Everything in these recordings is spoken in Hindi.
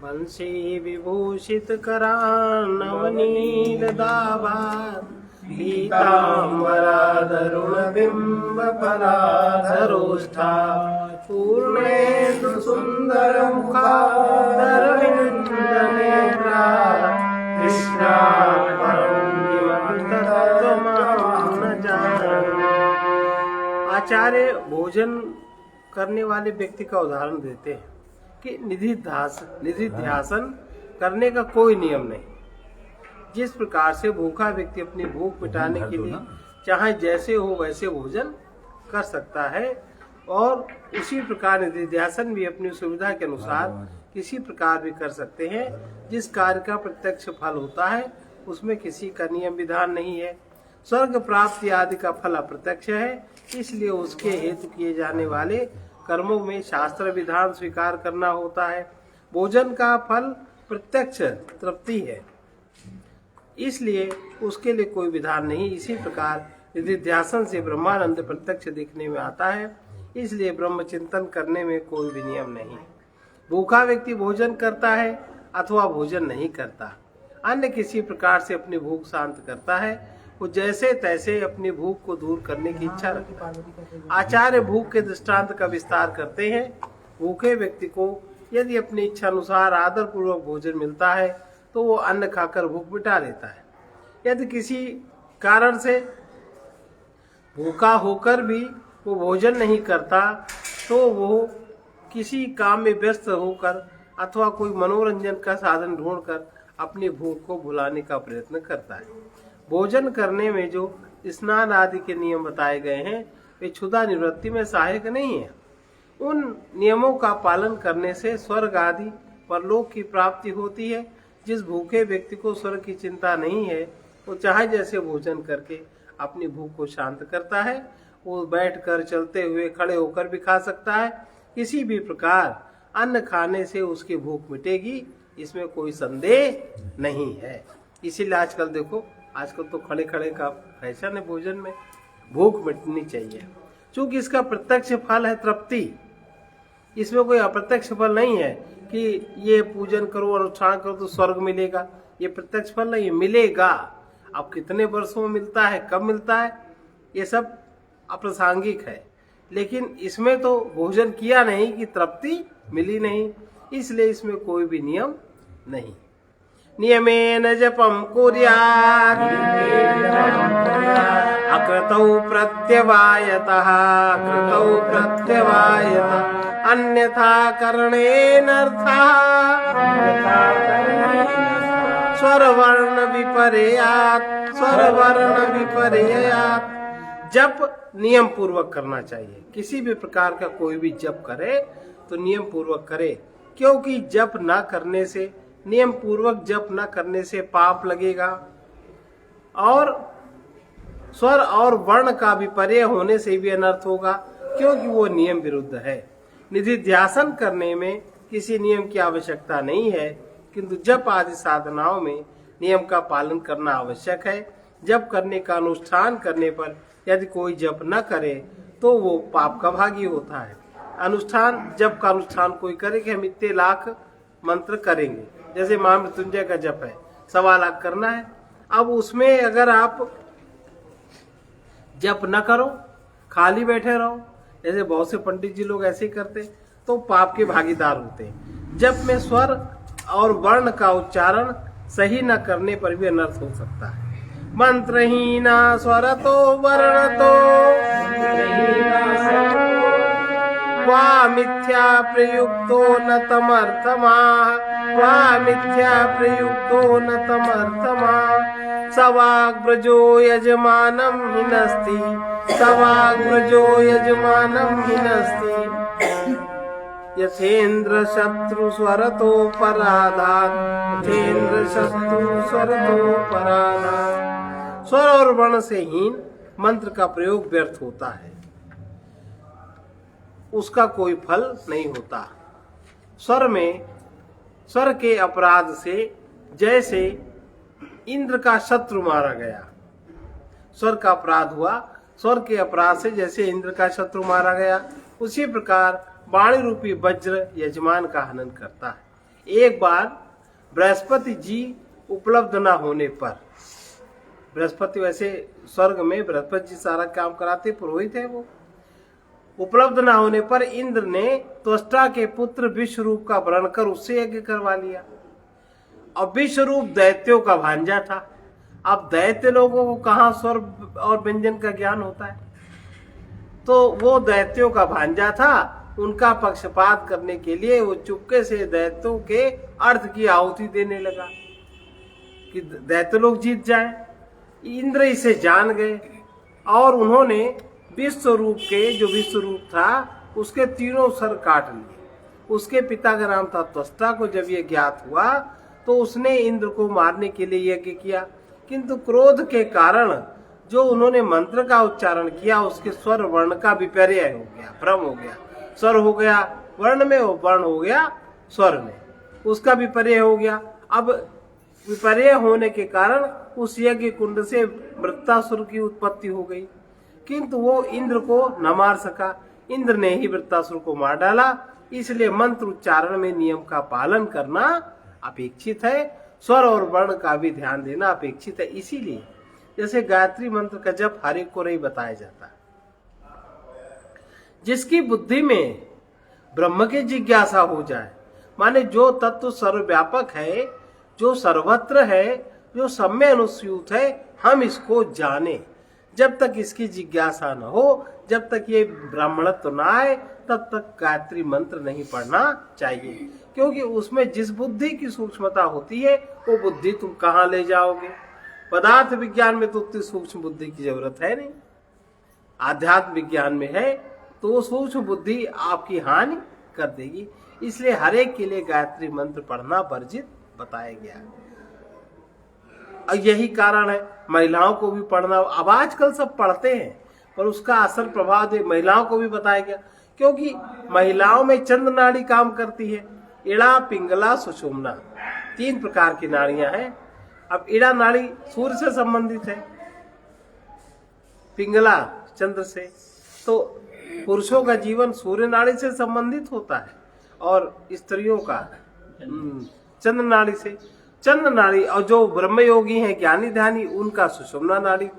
बंशी विभूषित करान्नवनील दाभा पीताम्बराधरुण बिंब पराधरोष्ठा पूर्णेन्दु सुंदर मुखाधरविंद नेत्रा कृष्णात् परं किमपि तत्त्वमहं न जानामि। आचार्य भोजन करने वाले व्यक्ति का उदाहरण देते हैं कि निधिध्यासन करने का कोई नियम नहीं। जिस प्रकार से भूखा व्यक्ति अपनी भूख मिटाने के लिए चाहे जैसे हो वैसे भोजन कर सकता है, और उसी प्रकार निधिध्यासन भी अपनी सुविधा के अनुसार किसी प्रकार भी कर सकते हैं। जिस कार्य का प्रत्यक्ष फल होता है उसमें किसी का नियम विधान नहीं है। स्वर्ग प्राप्ति आदि का फल अप्रत्यक्ष है, इसलिए उसके हेतु किए जाने वाले कर्मों में शास्त्र विधान स्वीकार करना होता है। भोजन का फल प्रत्यक्ष तृप्ति है, इसलिए उसके लिए कोई विधान नहीं। इसी प्रकार निधिध्यासन से ब्रह्मानंद प्रत्यक्ष दिखने में आता है, इसलिए ब्रह्म चिंतन करने में कोई भी नियम नहीं। भूखा व्यक्ति भोजन करता है अथवा भोजन नहीं करता, अन्य किसी प्रकार से अपनी भूख शांत करता है। वो जैसे तैसे अपनी भूख को दूर करने की इच्छा रखता है। आचार्य भूख के दृष्टांत का विस्तार करते हैं। भूखे व्यक्ति को यदि अपनी इच्छा अनुसार आदर पूर्वक भोजन मिलता है तो वो अन्न खाकर भूख मिटा लेता है। यदि किसी कारण से भूखा होकर भी वो भोजन नहीं करता तो वो किसी काम में व्यस्त होकर अथवा कोई मनोरंजन का साधन ढूंढकर अपनी भूख को भुलाने का प्रयत्न करता है। भोजन करने में जो स्नान आदि के नियम बताए गए हैं वे क्षुधा निवृत्ति में सहायक नहीं है। उन नियमों का पालन करने से स्वर्ग आदि परलोक की प्राप्ति होती है। जिस भूखे व्यक्ति को स्वर्ग की चिंता नहीं है वो चाहे जैसे भोजन करके अपनी भूख को शांत करता है। वो बैठकर, चलते हुए, खड़े होकर भी खा सकता है। किसी भी प्रकार अन्न खाने से उसकी भूख मिटेगी, इसमें कोई संदेह नहीं है। इसीलिए आजकल देखो, आजकल तो खड़े खड़े का फैशन है भोजन में। भूख मिटनी चाहिए, क्योंकि इसका प्रत्यक्ष फल है तृप्ति। इसमें कोई अप्रत्यक्ष फल नहीं है कि ये पूजन करो और अनुष्ठान करो तो स्वर्ग मिलेगा। ये प्रत्यक्ष फल नहीं, मिलेगा। अब कितने वर्षों में मिलता है, कब मिलता है, ये सब अप्रासंगिक है। लेकिन इसमें तो भोजन किया नहीं कि तृप्ति मिली नहीं, इसलिए इसमें कोई भी नियम नहीं। नियमेन जपम कुर्यात् अकृतौ प्रत्यवायतः अन्यथा करणेनर्थः स्वरवर्ण विपर्ययात्। जप नियम पूर्वक करना चाहिए। किसी भी प्रकार का कोई भी जप करे तो नियम पूर्वक करे, क्योंकि जप ना करने से, नियम पूर्वक जप न करने से पाप लगेगा, और स्वर और वर्ण का विपर्य होने से भी अनर्थ होगा, क्योंकि वो नियम विरुद्ध है। निधिध्यासन करने में किसी नियम की आवश्यकता नहीं है, किंतु जप आदि साधनाओं में नियम का पालन करना आवश्यक है। जप करने का अनुष्ठान करने पर यदि कोई जप न करे तो वो पाप का भागी होता है। जप का अनुष्ठान कोई करे कि हम इतने लाख मंत्र करेंगे, जैसे महामृत्युंजय का जप है, 1.25 लाख करना है। अब उसमें अगर आप जप न करो, खाली बैठे रहो, जैसे बहुत से पंडित जी लोग ऐसे ही करते, तो पाप के भागीदार होते हैं। जप में स्वर और वर्ण का उच्चारण सही न करने पर भी अनर्थ हो सकता है। मंत्रहीना स्वरतो वर्णतो वा मिथ्या प्रयुक्तो न तमर्थमाः सवाग्व्रजो यजमानं हिनस्ति यथेन्द्र शत्रु स्वरतो पराधात् स्वर और वर्ण से हीन मंत्र का प्रयोग व्यर्थ होता है, उसका कोई फल नहीं होता। स्वर के अपराध से जैसे इंद्र का शत्रु मारा गया, स्वर का अपराध हुआ, स्वर के अपराध से जैसे इंद्र का शत्रु मारा गया, उसी प्रकार वाणी रूपी वज्र यजमान का हनन करता है। एक बार बृहस्पति जी उपलब्ध ना होने पर, बृहस्पति वैसे स्वर्ग में बृहस्पति जी सारा काम कराते, पुरोहित है वो, उपलब्ध ना होने पर इंद्र ने त्वष्टा के पुत्र विश्वरूप का वर्ण कर उससे यज्ञ करवा लिया। अब विश्वरूप दैत्यों का भांजा था। अब दैत्य लोगों को कहाँ स्वर और व्यंजन का ज्ञान होता है, तो वो दैत्यों का भांजा था। उनका पक्षपात करने के लिए वो चुपके से दैत्यों के अर्थ की आहुति देने लगा कि दैत्य लोग जीत जाएं। इंद्र इसे जान गए और उन्होंने विश्वरूप के, जो विश्वरूप था, उसके तीनों सर काट लिए। उसके पिता का नाम था त्वष्टा को जब ये ज्ञात हुआ तो उसने इंद्र को मारने के लिए यज्ञ किया, किंतु क्रोध के कारण जो उन्होंने मंत्र का उच्चारण किया उसके स्वर वर्ण का विपर्य हो गया, भ्रम हो गया। स्वर हो गया वर्ण में, वो वर्ण हो गया स्वर में, उसका विपर्य हो गया। अब विपर्य होने के कारण उस यज्ञ कुंड से वृत्तासुर की उत्पत्ति हो गई, किंतु वो इंद्र को न मार सका। इंद्र ने ही वृत्तासुर को मार डाला। इसलिए मंत्र उच्चारण में नियम का पालन करना अपेक्षित है, स्वर और वर्ण का भी ध्यान देना अपेक्षित है। इसीलिए जैसे गायत्री मंत्र का जप हर एक को नहीं बताया जाता। जिसकी बुद्धि में ब्रह्म की जिज्ञासा हो जाए, माने जो तत्व सर्वव्यापक है, जो सर्वत्र है, जो सब में अनुस्यूत है, हम इसको जाने, जब तक इसकी जिज्ञासा न हो, जब तक ये ब्राह्मणत्व न आए, तब तक गायत्री मंत्र नहीं पढ़ना चाहिए। क्योंकि उसमें जिस बुद्धि की सूक्ष्मता होती है वो बुद्धि तुम कहाँ ले जाओगे। पदार्थ विज्ञान में तो उतनी सूक्ष्म बुद्धि की जरूरत है नहीं, आध्यात्म विज्ञान में है तो वो सूक्ष्म बुद्धि आपकी हानि कर देगी। इसलिए हर एक के लिए गायत्री मंत्र पढ़ना वर्जित बताया गया। और यही कारण है महिलाओं को भी पढ़ना। अब आजकल सब पढ़ते हैं पर उसका असर प्रभाव दे महिलाओं को भी बताया गया, क्योंकि महिलाओं में चंद्र नाड़ी काम करती है। इड़ा, पिंगला, सुषुम्ना, 3 प्रकार की नाड़ियां हैं। अब इड़ा नाड़ी सूर्य से संबंधित है, पिंगला चंद्र से, तो पुरुषों का जीवन सूर्य नाड़ी से संबंधित होता है और स्त्रियों का चंद्र नाड़ी से। चंद्र नाड़ी, और जो ब्रह्मयोगी हैं, ज्ञानी ध्यानी, उनका सुषुम्ना नाड़ी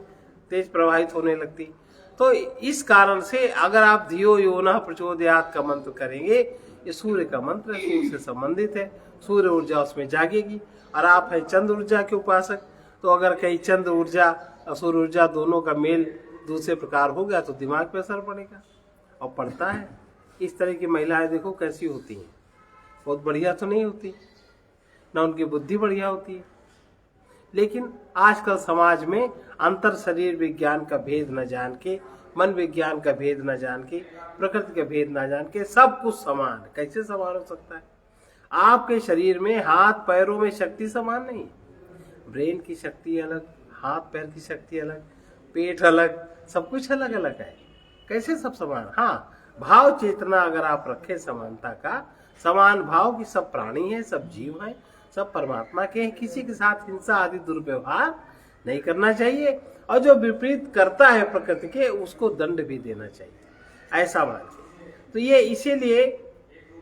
तेज प्रवाहित होने लगती। तो इस कारण से अगर आप धियो यो नः प्रचोदयात् का मंत्र करेंगे, ये सूर्य का मंत्र है, सूर्य से संबंधित है, सूर्य ऊर्जा उसमें जागेगी। और आप हैं चंद्र ऊर्जा के उपासक, तो अगर कहीं चंद्र ऊर्जा और सूर्य ऊर्जा दोनों का मेल दूसरे प्रकार हो गया तो दिमाग पे असर पड़ेगा और पड़ता है। इस तरह की महिलाएं देखो कैसी होती हैं, बहुत बढ़िया तो नहीं होती, ना उनकी बुद्धि बढ़िया होती है। लेकिन आजकल समाज में अंतर शरीर विज्ञान का भेद न जान के, मन विज्ञान का भेद न जान के, प्रकृति का भेद न जान के सब कुछ समान। कैसे समान हो सकता है? आपके शरीर में हाथ पैरों में शक्ति समान नहीं, ब्रेन की शक्ति अलग, हाथ पैर की शक्ति अलग, पेट अलग, सब कुछ अलग अलग है। कैसे सब समान? हाँ, भाव चेतना अगर आप रखें समानता का, समान भाव की सब प्राणी हैं, सब जीव हैं, सब परमात्मा के हैं, किसी के साथ हिंसा आदि दुर्व्यवहार नहीं करना चाहिए, और जो विपरीत करता है प्रकृति के उसको दंड भी देना चाहिए, ऐसा मानिए। तो ये इसीलिए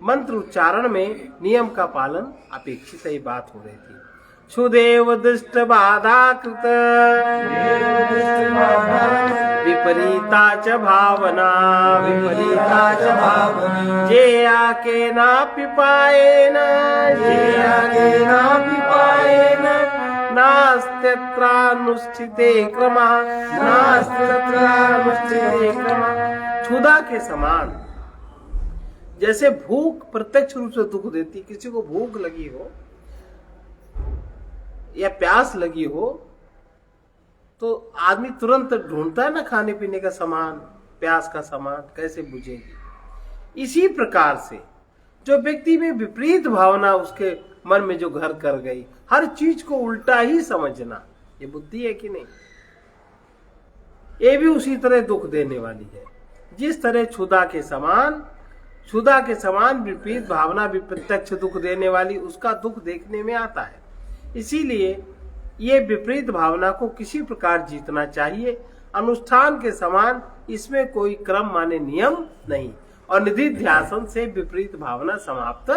मंत्र उच्चारण में नियम का पालन अपेक्षित ही बात हो रही थी। क्षुदेव दृष्ट बाधाकृत विपरीता च भावना, विपरीता च भावना, जे आके ना पिपाएन, जे आके ना पिपाएन, नास्त्यत्रानुष्ठिते क्रमः, नास्त्यत्रानुष्ठिते क्रमः। क्षुधा के समान, जैसे भूख प्रत्यक्ष रूप से दुख देती, किसी को भूख लगी हो या प्यास लगी हो तो आदमी तुरंत ढूंढता है ना खाने पीने का सामान, प्यास का सामान, कैसे बुझेगी। इसी प्रकार से जो व्यक्ति में विपरीत भावना उसके मन में जो घर कर गई, हर चीज को उल्टा ही समझना, ये बुद्धि है कि नहीं? ये भी उसी तरह दुख देने वाली है। जिस तरह क्षुधा के समान विपरीत भावना भी प्रत्यक्ष दुख देने वाली, उसका दुख देखने में आता है। इसीलिए ये विपरीत भावना को किसी प्रकार जीतना चाहिए। अनुष्ठान के समान इसमें कोई क्रम माने नियम नहीं, और निधि ध्यान से विपरीत भावना समाप्त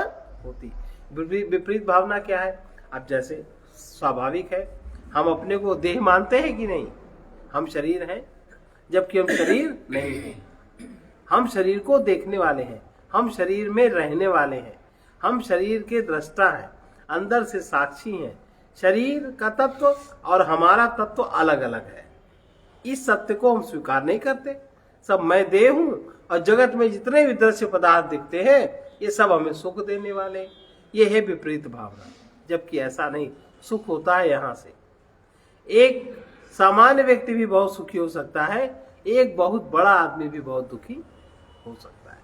होती। विपरीत भावना क्या है? अब जैसे स्वाभाविक है, हम अपने को देह मानते हैं कि नहीं? हम शरीर हैं, जबकि हम शरीर नहीं हैं। हम शरीर को देखने वाले हैं, हम शरीर में रहने वाले हैं, हम शरीर के दृष्टा हैं, अंदर से साक्षी हैं। शरीर का तत्व और हमारा तत्व अलग अलग है। इस सत्य को हम स्वीकार नहीं करते। सब मैं देह हूं और जगत में जितने भी दृश्य पदार्थ दिखते हैं ये सब हमें सुख देने वाले। ये है विपरीत भावना, जबकि ऐसा नहीं। सुख होता है यहाँ से। एक सामान्य व्यक्ति भी बहुत सुखी हो सकता है, एक बहुत बड़ा आदमी भी बहुत दुखी हो सकता है।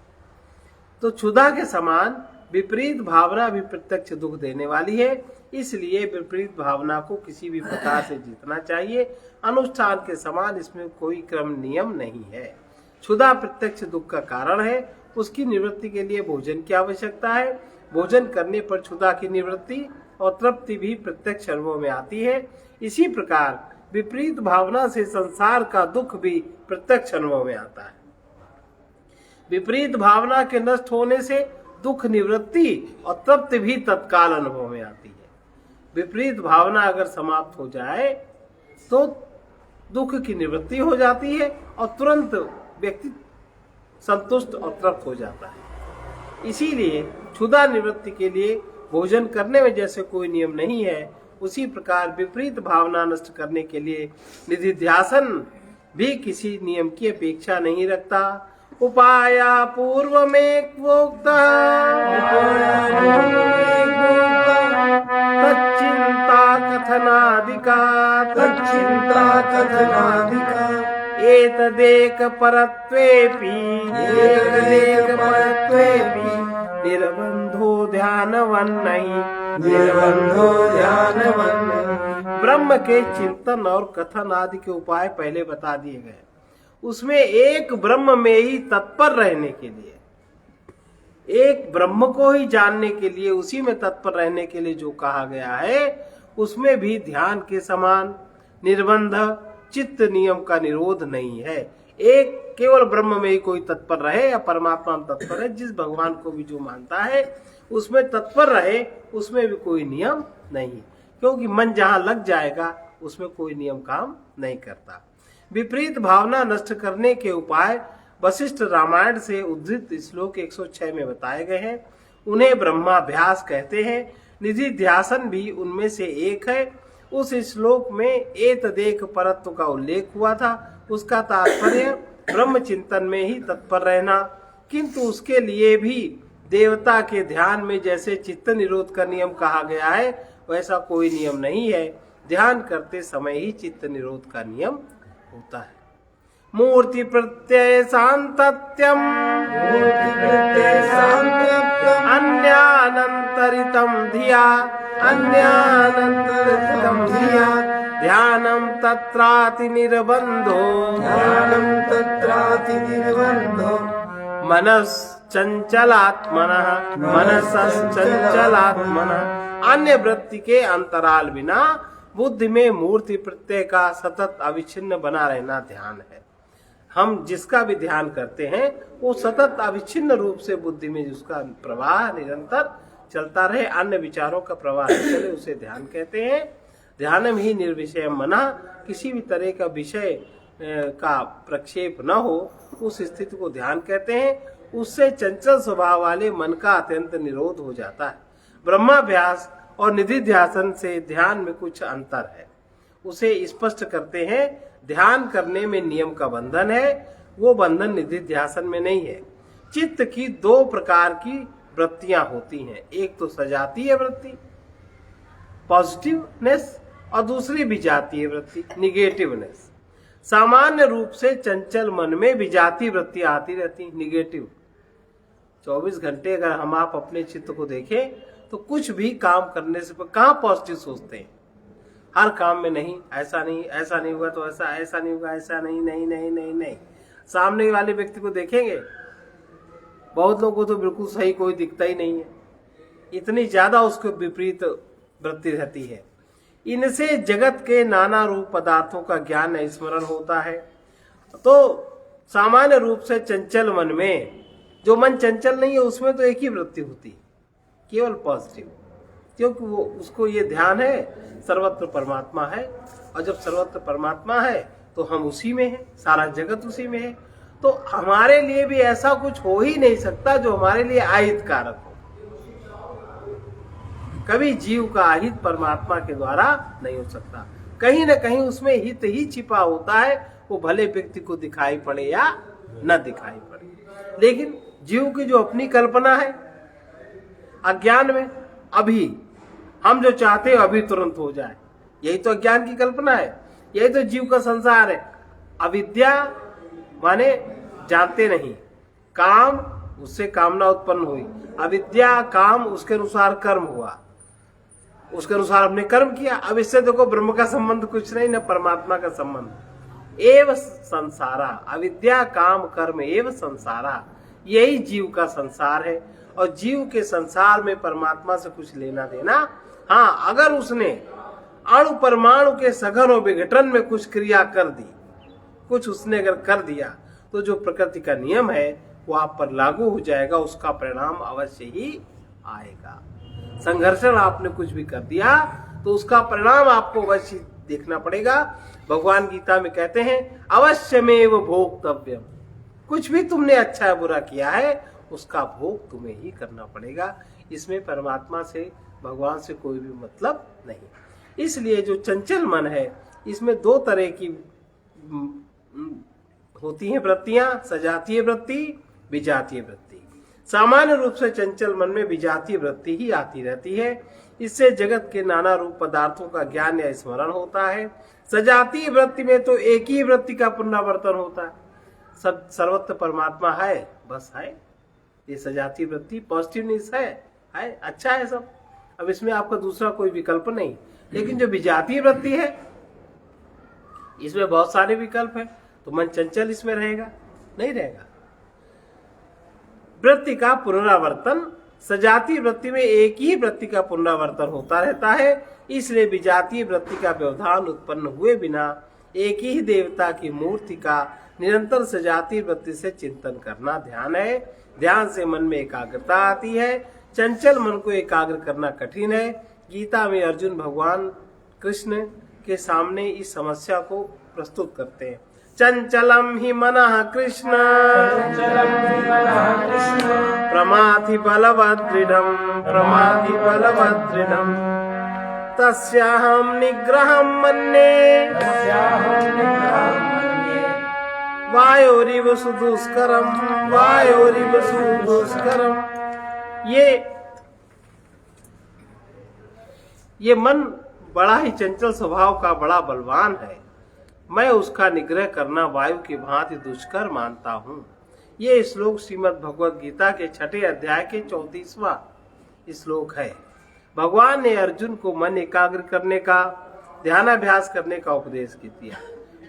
तो क्षुधा के समान विपरीत भावना भी प्रत्यक्ष दुख देने वाली है। इसलिए विपरीत भावना को किसी भी प्रकार से जीतना चाहिए। अनुष्ठान के समान इसमें कोई क्रम नियम नहीं है। क्षुधा प्रत्यक्ष दुख का कारण है। उसकी निवृत्ति के लिए भोजन की आवश्यकता है। भोजन करने पर क्षुधा की निवृत्ति और तृप्ति भी प्रत्यक्ष अनुभव में आती है। इसी प्रकार विपरीत भावना से संसार का दुख भी प्रत्यक्ष अनुभव में आता है। विपरीत भावना के नष्ट होने से दुख निवृत्ति और तृप्ति भी तत्काल अनुभव में आती है। विपरीत भावना अगर समाप्त हो जाए तो दुख की निवृत्ति हो जाती है और तुरंत व्यक्ति संतुष्ट और तृप्त हो जाता है। इसीलिए क्षुधा निवृत्ति के लिए भोजन करने में जैसे कोई नियम नहीं है, उसी प्रकार विपरीत भावना नष्ट करने के लिए निधिध्यासन भी किसी नियम की अपेक्षा नहीं रखता। उपाया पूर्व में तच्चिंता कथनादिका एतदेक परत्वेपि निर्बंधो ध्यानवन्नहि ब्रह्म के चिंतन और कथन आदि के उपाय पहले बता दिए गए। उसमें एक ब्रह्म में ही तत्पर रहने के लिए, एक ब्रह्म को ही जानने के लिए, उसी में तत्पर रहने के लिए जो कहा गया है, उसमें भी ध्यान के समान निर्बंध चित्त नियम का निरोध नहीं है। एक केवल ब्रह्म में ही कोई तत्पर रहे या परमात्मा में तत्पर है, जिस भगवान को भी जो मानता है उसमें तत्पर रहे, उसमें भी कोई नियम नहीं, क्योंकि मन जहां लग जाएगा उसमें कोई नियम काम नहीं करता। विपरीत भावना नष्ट करने के उपाय वशिष्ठ रामायण से उद्धृत श्लोक 106 में बताए गए हैं। उन्हें ब्रह्माभ्यास कहते हैं। निधिध्यासन भी उनमें से एक है। उस श्लोक में एतदेक परत्व का उल्लेख हुआ था। उसका तात्पर्य ब्रह्म चिंतन में ही तत्पर रहना, किंतु उसके लिए भी देवता के ध्यान में जैसे चित्त निरोध का नियम कहा गया है, वैसा कोई नियम नहीं है। ध्यान करते समय ही चित्त निरोध का नियम होता है। मूर्ति प्रत्यय सांतत्यम अन्यानंतरितम धिया ध्यानम तत्राति निर्बंधो मनश्चंचलात्मनः अन्य वृत्ति के अंतराल बिना बुद्धि में मूर्ति प्रत्यय का सतत अविच्छिन्न बना रहना ध्यान है। हम जिसका भी ध्यान करते हैं वो सतत अविच्छिन्न रूप से बुद्धि में जिसका प्रवाह निरंतर चलता रहे, अन्य विचारों का प्रवाह न चले, उसे ध्यान कहते हैं। ध्यानम ही निर्विषय मना, किसी भी तरह का विषय का प्रक्षेप न हो, उस स्थिति को ध्यान कहते हैं। उससे चंचल स्वभाव वाले मन का अत्यंत निरोध हो जाता है। ब्रह्माभ्यास और निधिध्यासन से ध्यान में कुछ अंतर है, उसे स्पष्ट करते हैं। ध्यान करने में नियम का बंधन है, वो बंधन निधिध्यासन में नहीं है। चित्त की दो प्रकार की वृत्तियां होती हैं, एक तो सजातीय वृत्ति पॉजिटिवनेस और दूसरी विजातीय वृत्ति निगेटिवनेस। सामान्य रूप से चंचल मन में विजातीय वृत्ति आती रहती, निगेटिव। 24 घंटे अगर हम आप अपने चित्त को देखें तो कुछ भी काम करने से कहाँ पॉजिटिव सोचते हैं? हर काम में नहीं, ऐसा नहीं, ऐसा नहीं हुआ तो ऐसा, ऐसा नहीं होगा, ऐसा नहीं, नहीं नहीं नहीं नहीं। सामने वाले व्यक्ति को देखेंगे, बहुत लोगों को तो बिल्कुल सही कोई दिखता ही नहीं है, इतनी ज्यादा उसको विपरीत वृत्ति रहती है। इनसे जगत के नाना रूप पदार्थों का ज्ञान स्मरण होता है। तो सामान्य रूप से चंचल मन में, जो मन चंचल नहीं है उसमें तो एक ही वृत्ति होती है, केवल पॉजिटिव, क्योंकि वो उसको ये ध्यान है सर्वत्र परमात्मा है, और जब सर्वत्र परमात्मा है तो हम उसी में हैं, सारा जगत उसी में है, तो हमारे लिए भी ऐसा कुछ हो ही नहीं सकता जो हमारे लिए अहित कारक हो। कभी जीव का अहित परमात्मा के द्वारा नहीं हो सकता, कहीं ना कहीं उसमें हित ही छिपा होता है, वो भले व्यक्ति को दिखाई पड़े या न दिखाई पड़े। लेकिन जीव की जो अपनी कल्पना है अज्ञान में, अभी हम जो चाहते हैं अभी तुरंत हो जाए, यही तो अज्ञान की कल्पना है, यही तो जीव का संसार है। अविद्या माने जानते नहीं, काम उससे कामना उत्पन्न हुई, अविद्या काम उसके अनुसार कर्म हुआ, उसके अनुसार हमने कर्म किया। अब इससे देखो ब्रह्म का संबंध कुछ नहीं, न परमात्मा का संबंध। एव संसारा, अविद्या काम कर्म एव संसारा, यही जीव का संसार है। और जीव के संसार में परमात्मा से कुछ लेना देना, हाँ, अगर उसने अणु परमाणु के सघन और विघटन में कुछ क्रिया कर दी, कुछ उसने अगर कर दिया, तो जो प्रकृति का नियम है वो आप पर लागू हो जाएगा, उसका परिणाम अवश्य ही आएगा। संघर्षण आपने कुछ भी कर दिया तो उसका परिणाम आपको अवश्य देखना पड़ेगा। भगवान गीता में कहते हैं अवश्यमेव भोक्तव्यम, कुछ भी तुमने अच्छा या बुरा किया है उसका भोग तुम्हें ही करना पड़ेगा। इसमें परमात्मा से, भगवान से कोई भी मतलब नहीं। इसलिए जो चंचल मन है इसमें दो तरह की होती हैं वृत्तियां, सजातीय वृत्ति, विजातीय वृत्ति। सामान्य रूप से चंचल मन में विजातीय वृत्ति ही आती रहती है, इससे जगत के नाना रूप पदार्थों का ज्ञान या स्मरण होता है। सजातीय वृत्ति में तो एक ही वृत्ति का पुनरावर्तन होता है, सब सर्वत्र परमात्मा है, बस है। ये सजातीय वृत्ति पॉजिटिवनेस है, अच्छा है सब, अब इसमें आपका दूसरा कोई विकल्प नहीं। लेकिन जो विजातीय वृत्ति है इसमें बहुत सारे विकल्प है, तो मन चंचल इसमें रहेगा नहीं रहेगा। वृत्ति का पुनरावर्तन, सजातीय वृत्ति में एक ही वृत्ति का पुनरावर्तन होता रहता है, इसलिए विजातीय वृत्ति का व्यवधान उत्पन्न हुए बिना एक ही देवता की मूर्ति का निरंतर सजातीय वृत्ति से चिंतन करना ध्यान है। ध्यान से मन में एकाग्रता आती है, चंचल मन को एकाग्र करना कठिन है। गीता में अर्जुन भगवान कृष्ण के सामने इस समस्या को प्रस्तुत करते हैं। चंचलम ही मनः कृष्ण प्रमाथि बलवदृढ़ं, प्रमाथि बलवदृढ़ं, तस्याहं निग्रहं मन्ये, वायोरिव सुदुष्करं, वायोरिव सुदुष्करं। ये मन बड़ा ही चंचल स्वभाव का, बड़ा बलवान है, मैं उसका निग्रह करना वायु की भांति दुष्कर मानता हूँ। ये श्लोक श्रीमद् भगवद गीता के 6 अध्याय के 34वां श्लोक है। भगवान ने अर्जुन को मन एकाग्र करने का, ध्यानाभ्यास करने का उपदेश किया।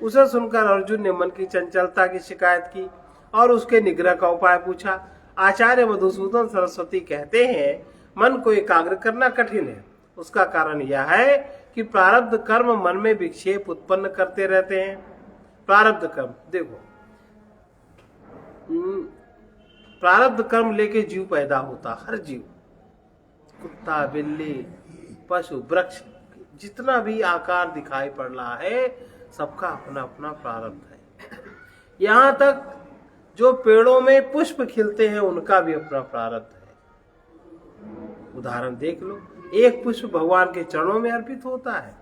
उसे सुनकर अर्जुन ने मन की चंचलता की शिकायत की और उसके निग्रह का उपाय पूछा। आचार्य मधुसूदन सरस्वती कहते हैं मन को एकाग्र करना कठिन है। उसका कारण यह है कि प्रारब्ध कर्म मन में विक्षेप उत्पन्न करते रहते हैं। प्रारब्ध कर्म देखो, प्रारब्ध कर्म लेके जीव पैदा होता, हर जीव, कुत्ता, बिल्ली, पशु, वृक्ष, जितना भी आकार दिखाई पड़ रहा है सबका अपना अपना प्रारब्ध है। यहाँ तक जो पेड़ों में पुष्प खिलते हैं उनका भी अपना प्रारब्ध है। उदाहरण देख लो, एक पुष्प भगवान के चरणों में अर्पित होता है,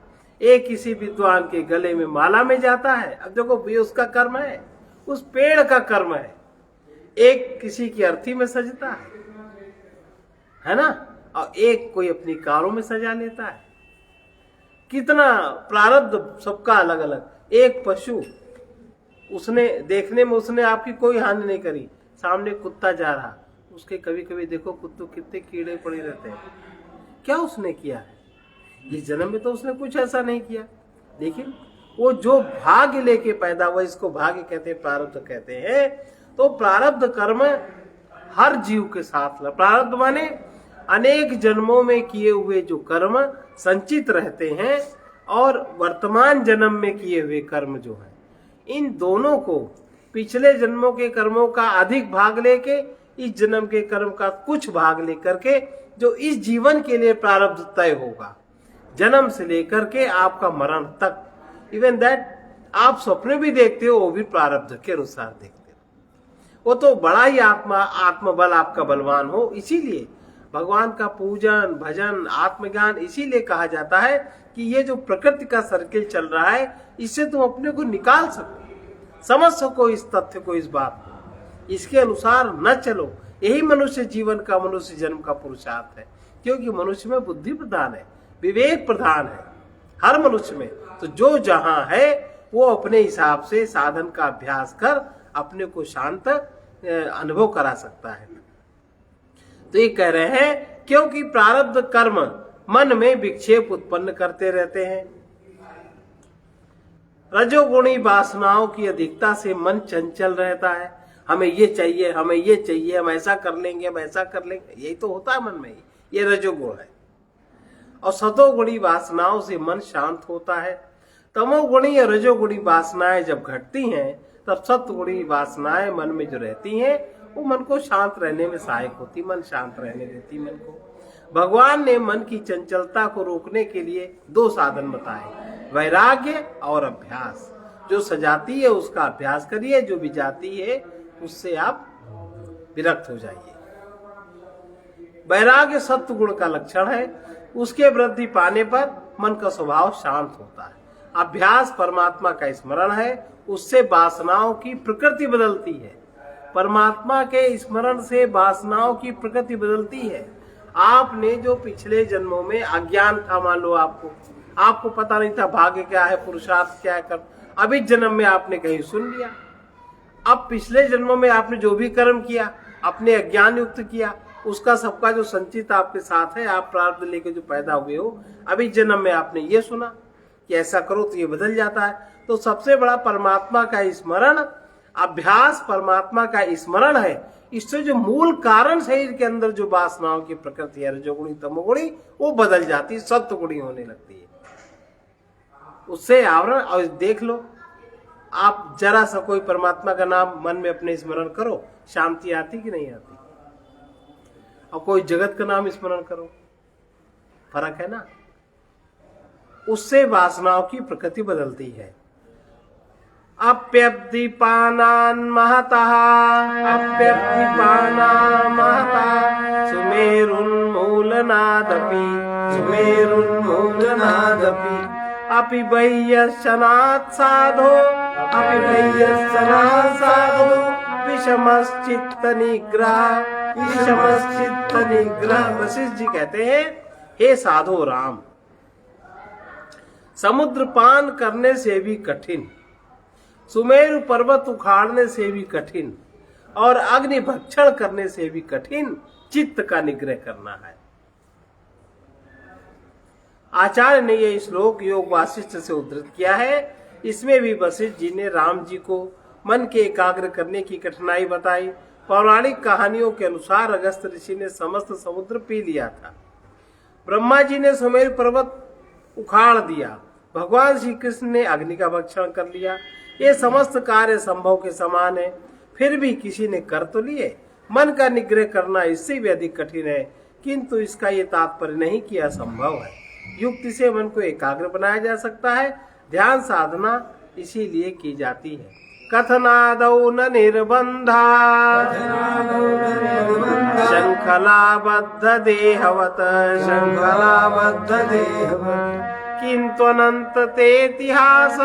एक किसी विद्वान के गले में माला में जाता है। अब देखो ये उसका कर्म है, उस पेड़ का कर्म है। एक किसी की अर्थी में सजता है ना, और एक कोई अपनी कारों में सजा लेता है। कितना प्रारब्ध सबका अलग अलग। एक पशु, उसने देखने में उसने आपकी कोई हानि नहीं करी, सामने कुत्ता जा रहा, उसके कभी कभी देखो कुत्तों कितने कीड़े पड़े रहते हैं, क्या उसने किया है? इस जन्म में तो उसने कुछ ऐसा नहीं किया, लेकिन वो जो भाग्य लेके पैदा हुआ, इसको भाग्य कहते हैं, प्रारब्ध कहते हैं। तो प्रारब्ध कर्म हर जीव के साथ, प्रारब्ध माने अनेक जन्मों में किए हुए जो कर्म संचित रहते हैं और वर्तमान जन्म में किए हुए कर्म जो है, इन दोनों को पिछले जन्मों के कर्मों का अधिक भाग लेके इस जन्म के कर्म का कुछ भाग लेकर के जो इस जीवन के लिए प्रारब्ध तय होगा, जन्म से लेकर के आपका मरण तक, इवन दैट आप स्वप्न भी देखते हो वो भी प्रारब्ध के अनुसार देखते हो। वो तो बड़ा ही आत्मबल आपका बलवान हो, इसीलिए भगवान का पूजन भजन आत्मज्ञान इसीलिए कहा जाता है कि ये जो प्रकृति का सर्किल चल रहा है इससे तुम अपने को निकाल सको, समझ सको इस तथ्य को, इस बात को, इसके अनुसार न चलो। यही मनुष्य जीवन का, मनुष्य जन्म का पुरुषार्थ है, क्योंकि मनुष्य में बुद्धि प्रधान है, विवेक प्रधान है हर मनुष्य में। तो जो जहां है वो अपने हिसाब से साधन का अभ्यास कर अपने को शांत अनुभव करा सकता है। तो ये कह रहे हैं क्योंकि प्रारब्ध कर्म मन में विक्षेप उत्पन्न करते रहते हैं। रजोगुणी वासनाओं की अधिकता से मन चंचल रहता है, हमें ये चाहिए, हमें ये चाहिए, हम ऐसा कर लेंगे, हम ऐसा कर लेंगे, यही तो होता है मन में, ये रजोगुण है। और सतोगुणी वासनाओं से मन शांत होता है। तमोगुणी और रजोगुणी वासनाएं जब घटती हैं तब सत्वगुणी वासनाएं मन में जो रहती हैं वो मन को शांत रहने में सहायक होती, मन शांत रहने देती मन को। भगवान ने मन की चंचलता को रोकने के लिए 2 साधन बताए, वैराग्य और अभ्यास। जो सजाती है उसका अभ्यास करिए, जो बिजाती है उससे आप विरक्त हो जाइए। वैराग्य सत्व गुण का लक्षण है, उसके वृद्धि पाने पर मन का स्वभाव शांत होता है। अभ्यास परमात्मा का स्मरण है, उससे वासनाओं की प्रकृति बदलती है। परमात्मा के स्मरण से वासनाओं की प्रकृति बदलती है। आपने जो पिछले जन्मों में अज्ञान था, मान लो आपको पता नहीं था भाग्य क्या है, पुरुषार्थ क्या है, कर अभी जन्म में आपने कहीं सुन लिया। अब पिछले जन्मों में आपने जो भी कर्म किया, अपने अज्ञान युक्त किया, उसका सबका जो संचित आपके साथ है, आप प्रारब्ध लेके जो पैदा हुए हो, अभी जन्म में आपने ये सुना कि ऐसा करो तो ये बदल जाता है। तो सबसे बड़ा परमात्मा का स्मरण, अभ्यास परमात्मा का स्मरण है। इससे जो मूल कारण शरीर के अंदर जो वासनाओं की प्रकृति है, रजोगुणी तमोगुणी, वो बदल जाती है, सत्वगुणी होने लगती है। उससे आवरण, और देख लो आप जरा सा कोई परमात्मा का नाम मन में अपने स्मरण करो, शांति आती कि नहीं आती? और कोई जगत का नाम स्मरण करो, फर्क है ना। उससे वासनाओं की प्रकृति बदलती है। अप्यब्धिपानान् महतः सुमेरुन्मूलनादपि अपि बह्यशनात् साधो विषमश्चित्त निग्रह। वशिष्ठ जी कहते हैं, हे साधो राम, समुद्र पान करने से भी कठिन, सुमेरु पर्वत उखाड़ने से भी कठिन और अग्नि भक्षण करने से भी कठिन चित्त का निग्रह करना है। आचार्य ने यह श्लोक योग वासिष्ठ से उद्धृत किया है। इसमें भी वशिष्ठ जी ने राम जी को मन के एकाग्र करने की कठिनाई बताई। पौराणिक कहानियों के अनुसार अगस्त ऋषि ने समस्त समुद्र पी लिया था, ब्रह्मा जी ने सुमेरु पर्वत उखाड़ दिया, भगवान श्री कृष्ण ने अग्नि का भक्षण कर लिया। ये समस्त कार्य संभव के समान है, फिर भी किसी ने कर तो लिए। मन का निग्रह करना इससे भी अधिक कठिन है, किंतु इसका ये तात्पर्य नहीं कि असंभव है। युक्ति से मन को एकाग्र बनाया जा सकता है। ध्यान साधना इसीलिए की जाती है। कथनादौ न निर्बंधा शंखलाबद्ध देहवत किंतु अनंत तेतिहास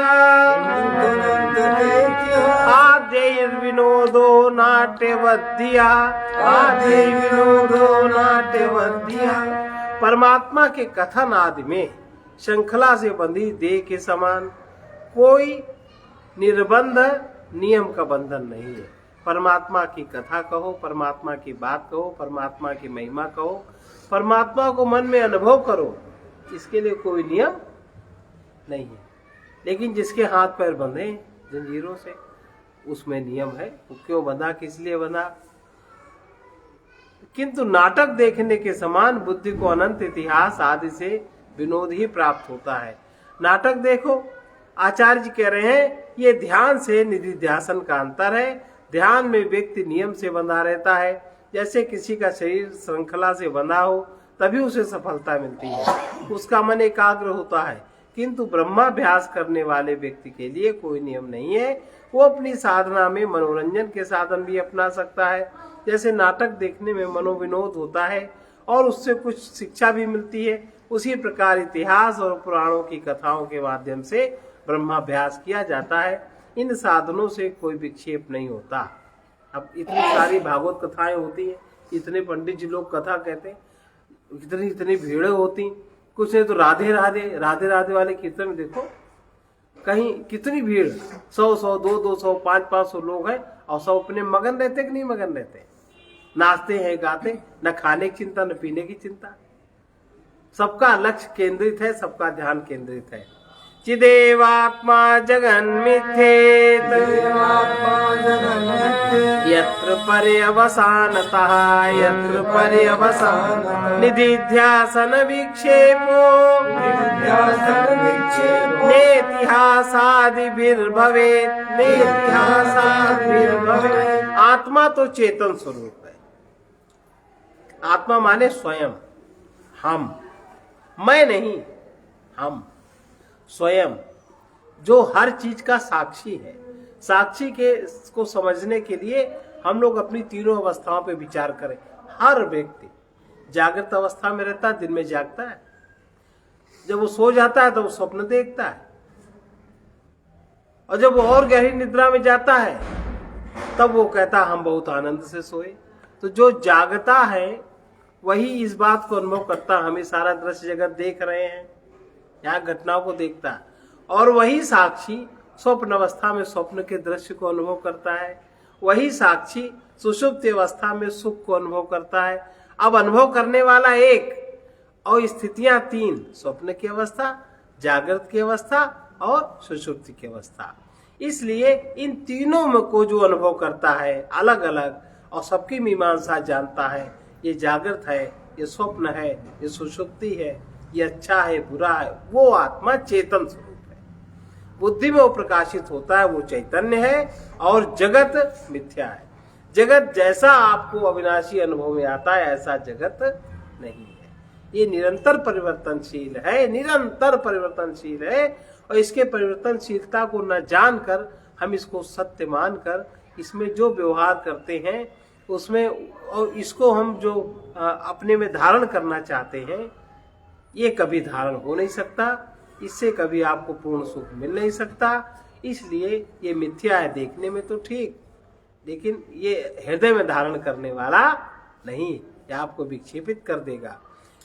आद्यैर्विनोदो नाट्यवद्धिया परमात्मा के कथन आदि में श्रृंखला से बंधी देह के समान कोई निर्बंध नियम का बंधन नहीं है। परमात्मा की कथा कहो, परमात्मा की बात कहो, परमात्मा की महिमा कहो, परमात्मा को मन में अनुभव करो, इसके लिए कोई नियम नहीं है। लेकिन जिसके हाथ पैर बंधे जंजीरों से, उसमें नियम है। वो क्यों बंधा, किस लिए बंधा? किंतु नाटक देखने के समान बुद्धि को अनंत इतिहास आदि से विनोद ही प्राप्त होता है। नाटक देखो, आचार्य जी कह रहे हैं, ये ध्यान से निधिध्यासन का अंतर है। ध्यान में व्यक्ति नियम से बंधा रहता है, जैसे किसी का शरीर श्रृंखला से बंधा हो, तभी उसे सफलता मिलती है, उसका मन एकाग्र होता है। किंतु ब्रह्माभ्यास करने वाले व्यक्ति के लिए कोई नियम नहीं है। वो अपनी साधना में मनोरंजन के साधन भी अपना सकता है। जैसे नाटक देखने में मनोविनोद होता है और उससे कुछ शिक्षा भी मिलती है, उसी प्रकार इतिहास और पुराणों की कथाओं के माध्यम से ब्रह्माभ्यास किया जाता है। इन साधनों से कोई विक्षेप नहीं होता। अब इतनी सारी भागवत कथाएं होती हैं, इतने पंडित जी लोग कथा कहते हैं, इतनी इतनी भीड़ होती, कुछ नहीं तो राधे राधे राधे राधे वाले कीर्तन में देखो कहीं कितनी भीड़, 100 200 500 लोग हैं और सब अपने मगन रहते कि नहीं मगन रहते, नाचते हैं गाते, न खाने की चिंता न पीने की चिंता, सबका लक्ष्य केंद्रित है, सबका ध्यान केंद्रित है। चिदेवात्मा जगन्मिथ्येत यत्र पर्यवसानतः यत्र पर्यवसान निधिध्यासन विक्षेपो नेतिहासादिभिर्भवेत् नेतिहासादिभिर्भवेत्। आत्मा तो चेतन स्वरूप है। आत्मा माने स्वयं, हम, मैं नहीं, हम स्वयं, जो हर चीज का साक्षी है। साक्षी के को समझने के लिए हम लोग अपनी तीनों अवस्थाओं पे विचार करें। हर व्यक्ति जागृत अवस्था में रहता है, दिन में जागता है, जब वो सो जाता है तो वो स्वप्न देखता है, और जब वो और गहरी निद्रा में जाता है तब वो कहता हम बहुत आनंद से सोए। तो जो जागता है वही इस बात को अनुभव करता, हमें सारा दृश्य जगत देख रहे हैं, यहाँ घटनाओं को देखता है, और वही साक्षी स्वप्न अवस्था में स्वप्न के दृश्य को अनुभव करता है, वही साक्षी सुषुप्ति अवस्था में सुख को अनुभव करता है। अब अनुभव करने वाला एक और स्थितियां तीन, स्वप्न की अवस्था, जागृत की अवस्था और सुषुप्ति की अवस्था। इसलिए इन तीनों में को जो अनुभव करता है अलग अलग, और सबकी मीमांसा जानता है, ये जागृत है, ये स्वप्न है, ये सुषुप्ति है, ये अच्छा है बुरा है, वो आत्मा चेतन स्वरूप है। बुद्धि में वो प्रकाशित होता है, वो चैतन्य है, और जगत मिथ्या है। जगत जैसा आपको अविनाशी अनुभव में आता है ऐसा जगत नहीं है। ये निरंतर परिवर्तनशील है, निरंतर परिवर्तनशील है, और इसके परिवर्तनशीलता को न जानकर हम इसको सत्य मानकर इसमें जो व्यवहार करते हैं उसमें, और इसको हम जो अपने में धारण करना चाहते हैं, ये कभी धारण हो नहीं सकता, इससे कभी आपको पूर्ण सुख मिल नहीं सकता। इसलिए ये मिथ्या है, देखने में तो ठीक, लेकिन ये हृदय में धारण करने वाला नहीं, ये आपको विक्षेपित कर देगा।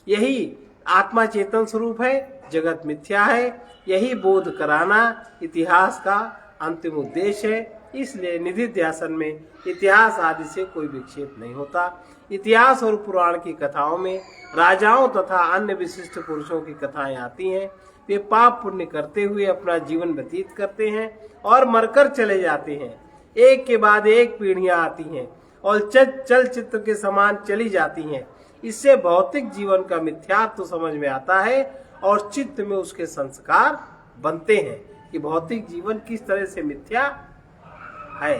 यही आत्मा चेतन स्वरूप है, जगत मिथ्या है, यही बोध कराना इतिहास का अंतिम उद्देश्य है। इसलिए निधिध्यासन में इतिहास आदि से कोई विक्षेप नहीं होता। इतिहास और पुराण की कथाओं में राजाओं तथा अन्य विशिष्ट पुरुषों की कथाएं आती हैं। वे पाप पुण्य करते हुए अपना जीवन व्यतीत करते हैं और मरकर चले जाते हैं। एक के बाद एक पीढ़ियां आती हैं और चलचित्र के समान चली जाती हैं। इससे भौतिक जीवन का मिथ्यात्व समझ में आता है और चित्त में उसके संस्कार बनते हैं कि भौतिक जीवन किस तरह से मिथ्या है।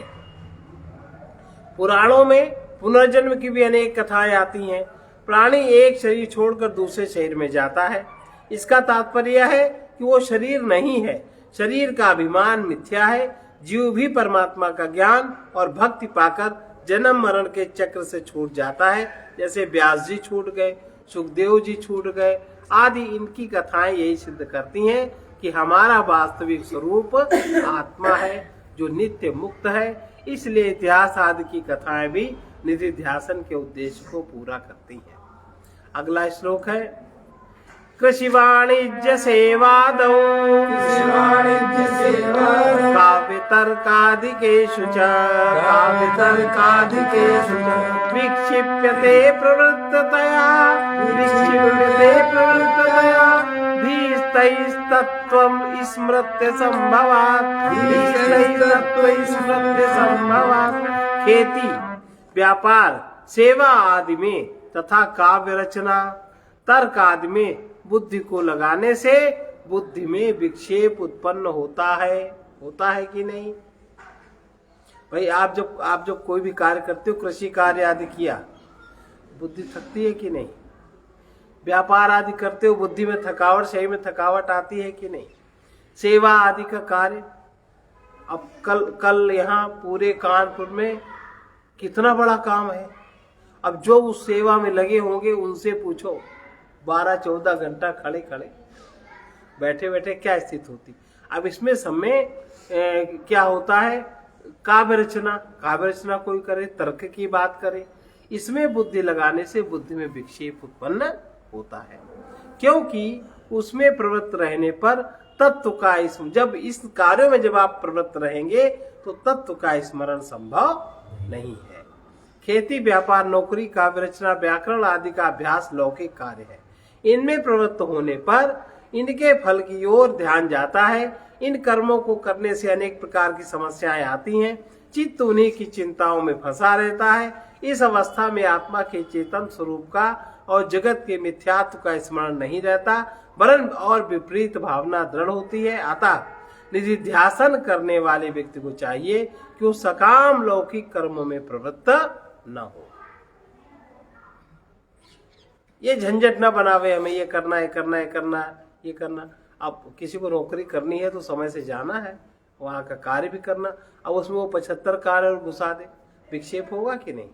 पुराणों में पुनर्जन्म की भी अनेक कथाएं आती हैं। प्राणी एक शरीर छोड़कर दूसरे शरीर में जाता है। इसका तात्पर्य है कि वो शरीर नहीं है, शरीर का अभिमान मिथ्या है। जीव भी परमात्मा का ज्ञान और भक्ति पाकर जन्म मरण के चक्र से छूट जाता है। जैसे व्यास जी छूट गए, सुखदेव जी छूट गए आदि। इनकी कथाएं यही सिद्ध करती हैं कि हमारा वास्तविक स्वरूप आत्मा है जो नित्य मुक्त है। इसलिए इतिहास आदि की कथाएं भी निधिध्यासन के उद्देश्य को पूरा करती हैं। अगला श्लोक है कृषि वाणिज्य सेवादौ काव्य तर्कादिकेषु च विक्षिप्यते प्रवृत्ततया धीस्तैस्तत्त्वं स्मृत्य संभवात् खेती, व्यापार, सेवा आदि में तथा काव्य रचना, तर्क आदि में बुद्धि को लगाने से बुद्धि में विक्षेप उत्पन्न होता है कि नहीं? भाई आप जब कोई भी कार्य करते हो, कृषि कार्य आदि किया, बुद्धि थकती है कि नहीं? व्यापार आदि करते हो बुद्धि में थकावट, शरीर में थकावट आती है कि नहीं? सेवा आदि का कार्य, अब कल यहाँ पूरे कानपुर में कितना बड़ा काम है। अब जो उस सेवा में लगे होंगे उनसे पूछो, 12-14 घंटा खड़े खड़े बैठे बैठे क्या स्थिति होती। अब इसमें समय क्या होता है, काव्य रचना कोई करे, तर्क की बात करे, इसमें बुद्धि लगाने से बुद्धि में विक्षेप उत्पन्न होता है, क्योंकि उसमें प्रवृत्त रहने पर तत्व का जब इस कार्यों में जब आप प्रवृत्त रहेंगे तो तत्व का स्मरण संभव नहीं है। खेती, व्यापार, नौकरी, काव्य रचना, व्याकरण आदि का अभ्यास लौकिक कार्य है। इनमें प्रवृत्त होने पर इनके फल की ओर ध्यान जाता है। इन कर्मों को करने से अनेक प्रकार की समस्याएं आती हैं। चित्त उन्हीं की चिंताओं में फंसा रहता है। इस अवस्था में आत्मा के चेतन स्वरूप का और जगत के मिथ्यात्व का स्मरण नहीं रहता, वरन और विपरीत भावना दृढ़ होती है। अतः निधिध्यासन करने वाले व्यक्ति को चाहिए कि वो सकाम लौकिक कर्मों में प्रवृत्त न हो। ये झंझट न बनावे, हमें ये करना है, ये करना। अब किसी को नौकरी करनी है तो समय से जाना है, वहां का कार्य भी करना। अब उसमें वो 75 कार्य और घुसा दे, विक्षेप होगा कि नहीं?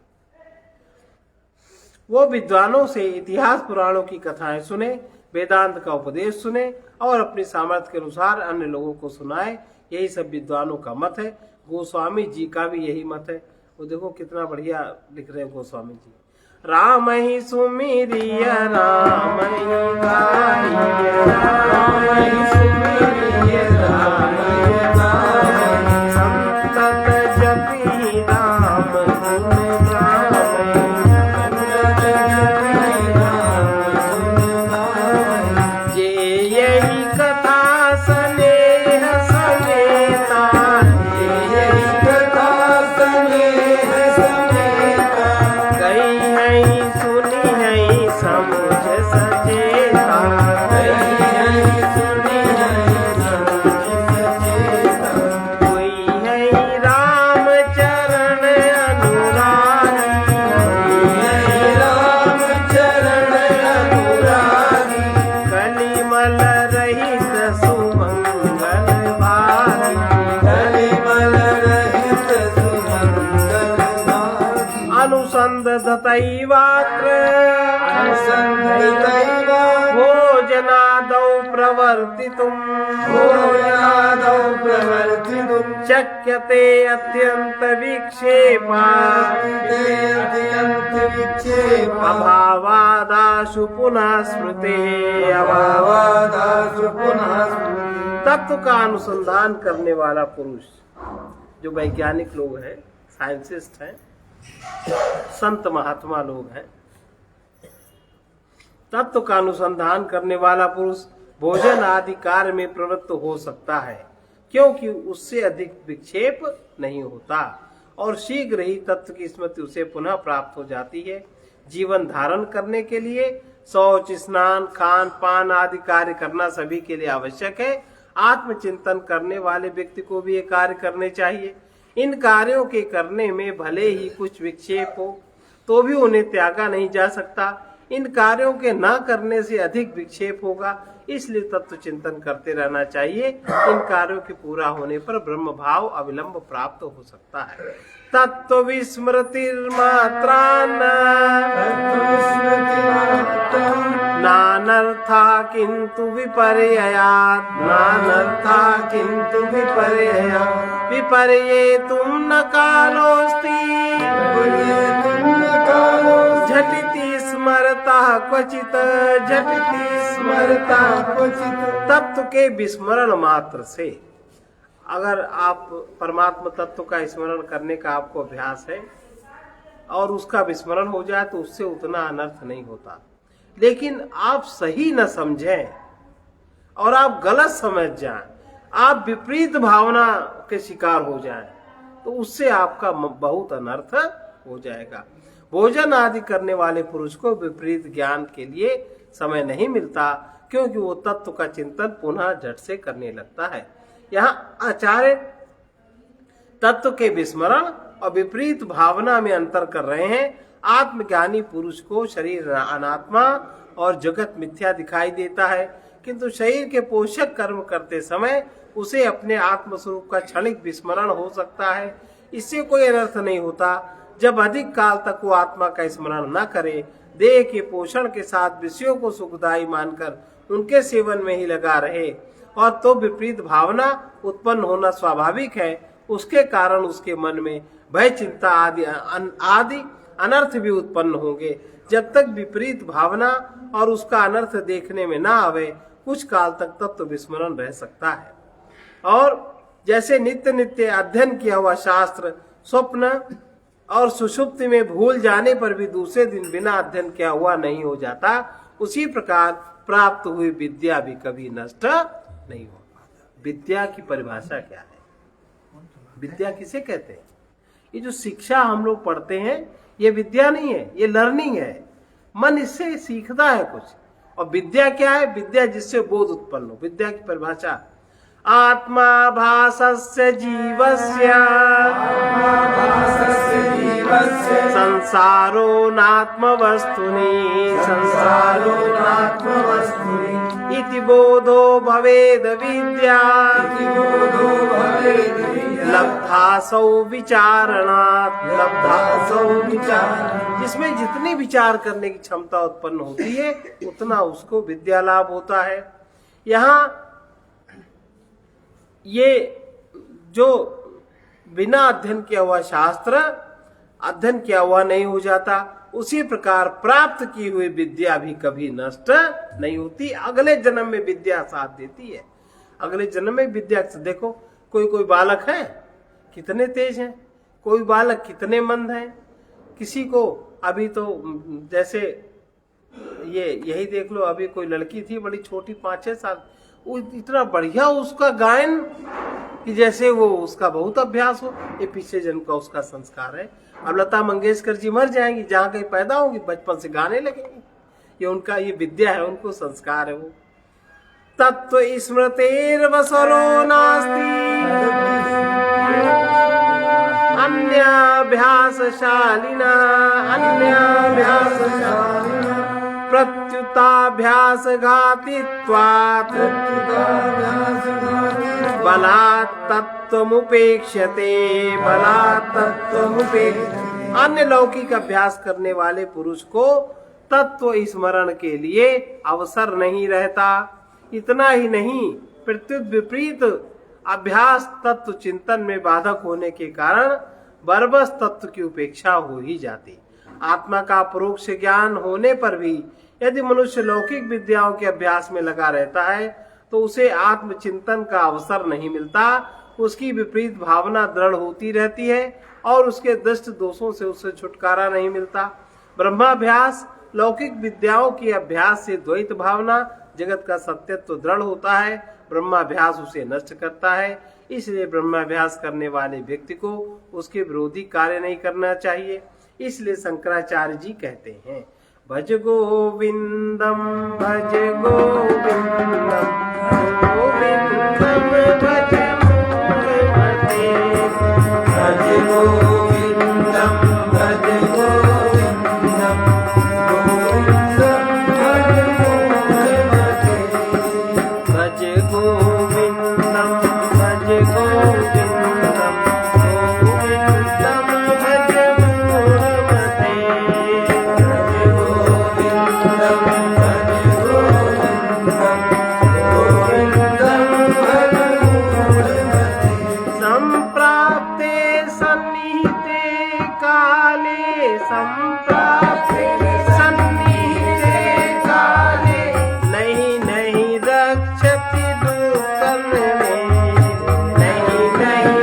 वो विद्वानों से इतिहास पुराणों की कथाएं सुने, वेदांत का उपदेश सुने और अपनी सामर्थ्य के अनुसार अन्य लोगों को सुनाए। यही सब विद्वानों का मत है। गोस्वामी जी का भी यही मत है। वो देखो कितना बढ़िया लिख रहे हैं गोस्वामी जी। राम ही सुमिरिय राम ही गाइय, राम ही सुमिरिय राम ही गाइय, संतत जपि राम गुण गावै, संतत जपि राम गुण गावै। जे यही कथा स्नेह समेता, जे यही कथा स्नेह समेता, गई है सुनी है समझ सचेता, गई है सुनी है समझ सचेता। कोई है राम चरण अनुरागी, कोई है राम चरण अनुरागी, कलिमल रहित सुमंगल भागी, कलिमल रहित सुमंगल भागी। अनुसंधतैवात्र भोजनादौ प्रवर्तितुम्, भोजनादौ प्रवर्तितुम् शक्यते अत्यंत विक्षेपात्, अत्यंत विक्षेपात्। अभावादाशु पुनः स्मृते, अभावादाशु पुनः स्मृते। तत्व का अनुसंधान करने वाला पुरुष, जो वैज्ञानिक लोग हैं, साइंटिस्ट हैं, संत महात्मा लोग हैं, तत्व का अनुसंधान करने वाला पुरुष भोजन आदि कार्य में प्रवृत्त हो सकता है, क्योंकि उससे अधिक विक्षेप नहीं होता और शीघ्र ही तत्व की स्मृति उसे पुनः प्राप्त हो जाती है। जीवन धारण करने के लिए शौच, स्नान, खान पान आदि कार्य करना सभी के लिए आवश्यक है। आत्मचिंतन करने वाले व्यक्ति को भी ये कार्य करने चाहिए। इन कार्यों के करने में भले ही कुछ विक्षेप हो तो भी उन्हें त्यागा नहीं जा सकता। इन कार्यों के न करने से अधिक विक्षेप होगा, इसलिए तत्व चिंतन करते रहना चाहिए। इन कार्यों के पूरा होने पर ब्रह्म भाव अविलंब प्राप्त हो सकता है। तत्व विस्मृतिर्मात्रान नानर्था किंतु विपर्ययात्, नानर्था किंतु विपर्ययात्। विपर्ये तुम न कालोस्ति, झटिति स्मरता क्वचित, झटिति स्मरता क्वचित। तत्व के विस्मरण मात्र से, अगर आप परमात्मा तत्व का स्मरण करने का आपको अभ्यास है और उसका विस्मरण हो जाए तो उससे उतना अनर्थ नहीं होता। लेकिन आप सही न समझें और आप गलत समझ जाएं, आप विपरीत भावना के शिकार हो जाएं, तो उससे आपका बहुत अनर्थ हो जाएगा। भोजन आदि करने वाले पुरुष को विपरीत ज्ञान के लिए समय नहीं मिलता, क्योंकि वो तत्व का चिंतन पुनः झट से करने लगता है। यहाँ आचार्य तत्व के विस्मरण और विपरीत भावना में अंतर कर रहे हैं। आत्मज्ञानी पुरुष को शरीर अनात्मा और जगत मिथ्या दिखाई देता है, किंतु शरीर के पोषक कर्म करते समय उसे अपने आत्मस्वरूप का क्षणिक विस्मरण हो सकता है। इससे कोई अनर्थ नहीं होता। जब अधिक काल तक वो आत्मा का स्मरण न करे, देह के पोषण के साथ विषयों को सुखदायी मानकर उनके सेवन में ही लगा रहे, और तो विपरीत भावना उत्पन्न होना स्वाभाविक है। उसके कारण उसके मन में भय, चिंता आदि अनर्थ भी उत्पन्न होंगे। जब तक विपरीत भावना और उसका अनर्थ देखने में ना आवे, कुछ काल तक तत्व विस्मरण रह सकता है। और जैसे नित्य नित्य अध्ययन किया हुआ शास्त्र स्वप्न और सुषुप्ति में भूल जाने पर भी दूसरे दिन बिना अध्ययन किया हुआ नहीं हो जाता, उसी प्रकार प्राप्त हुई विद्या भी कभी नष्ट नहीं हो पाता। विद्या की परिभाषा क्या है? विद्या किसे कहते हैं? ये जो शिक्षा हम लोग पढ़ते हैं, ये विद्या नहीं है, ये लर्निंग है। मन इससे सीखता है कुछ। और विद्या क्या है? विद्या जिससे बोध उत्पन्न हो। विद्या की परिभाषा आत्मा भासस्य जीवस्य संसारो नात्म वस्तुनि इति बोधो भवेद विद्या लब्धासौ विचारणात्। जिसमें जितनी विचार करने की क्षमता उत्पन्न होती है, उतना उसको विद्या लाभ होता है। यहाँ ये जो बिना अध्ययन किया हुआ शास्त्र अध्ययन किया हुआ नहीं हो जाता, उसी प्रकार प्राप्त की हुई विद्या भी कभी नष्ट नहीं होती। अगले जन्म में विद्या साथ देती है। अगले जन्म में विद्या देखो, कोई बालक है कितने तेज हैं, कोई बालक कितने मंद हैं। किसी को अभी तो जैसे यही देख लो, अभी कोई लड़की थी बड़ी छोटी 5-6 साल, वो इतना बढ़िया उसका गायन कि जैसे वो उसका बहुत अभ्यास हो। ये पिछले जन्म का उसका संस्कार है। अब लता मंगेशकर जी मर जाएंगी, जहाँ कहीं पैदा होंगी बचपन से गाने लगेंगी। ये उनका ये विद्या है, उनको संस्कार है। वो तत्व स्मृतेर्वसरो नास्ति अन्याभ्यासशालिना प्रत्युताभ्यास घातित्वात् बलात् तत्त्वमुपेक्ष्यते। अन्य लौकिक अभ्यास करने वाले पुरुष को तत्व स्मरण के लिए अवसर नहीं रहता। इतना ही नहीं, प्रत्युत विपरीत अभ्यास तत्व चिंतन में बाधक होने के कारण बरबस तत्व की उपेक्षा हो ही जाती। आत्मा का परोक्ष ज्ञान होने पर भी यदि मनुष्य लौकिक विद्याओं के अभ्यास में लगा रहता है, तो उसे आत्मचिंतन का अवसर नहीं मिलता। उसकी विपरीत भावना दृढ़ होती रहती है और उसके दुष्ट दोषों से उसे छुटकारा नहीं मिलता। ब्रह्माभ्यास लौकिक विद्याओं के अभ्यास से द्वैत भावना, जगत का सत्यत्व दृढ़ होता है। ब्रह्माभ्यास उसे नष्ट करता है। इसलिए ब्रह्माभ्यास करने वाले व्यक्ति को उसके विरोधी कार्य नहीं करना चाहिए। इसलिए शंकराचार्य जी कहते हैं, भज गोविंदम भज गोविंदम गोविंदम भज मूढ़मते। भज गोविंदम भज गोविंदम गोविंदम भज मूढ़मते। भज गोविंदम भज गोविंदम गोविंदम भज मूढ़मते। संप्राप्ते सन्निहिते काले संप्राप्ते सन्निहिते काले नहीं रक्षति दुष्कर्म में। नहीं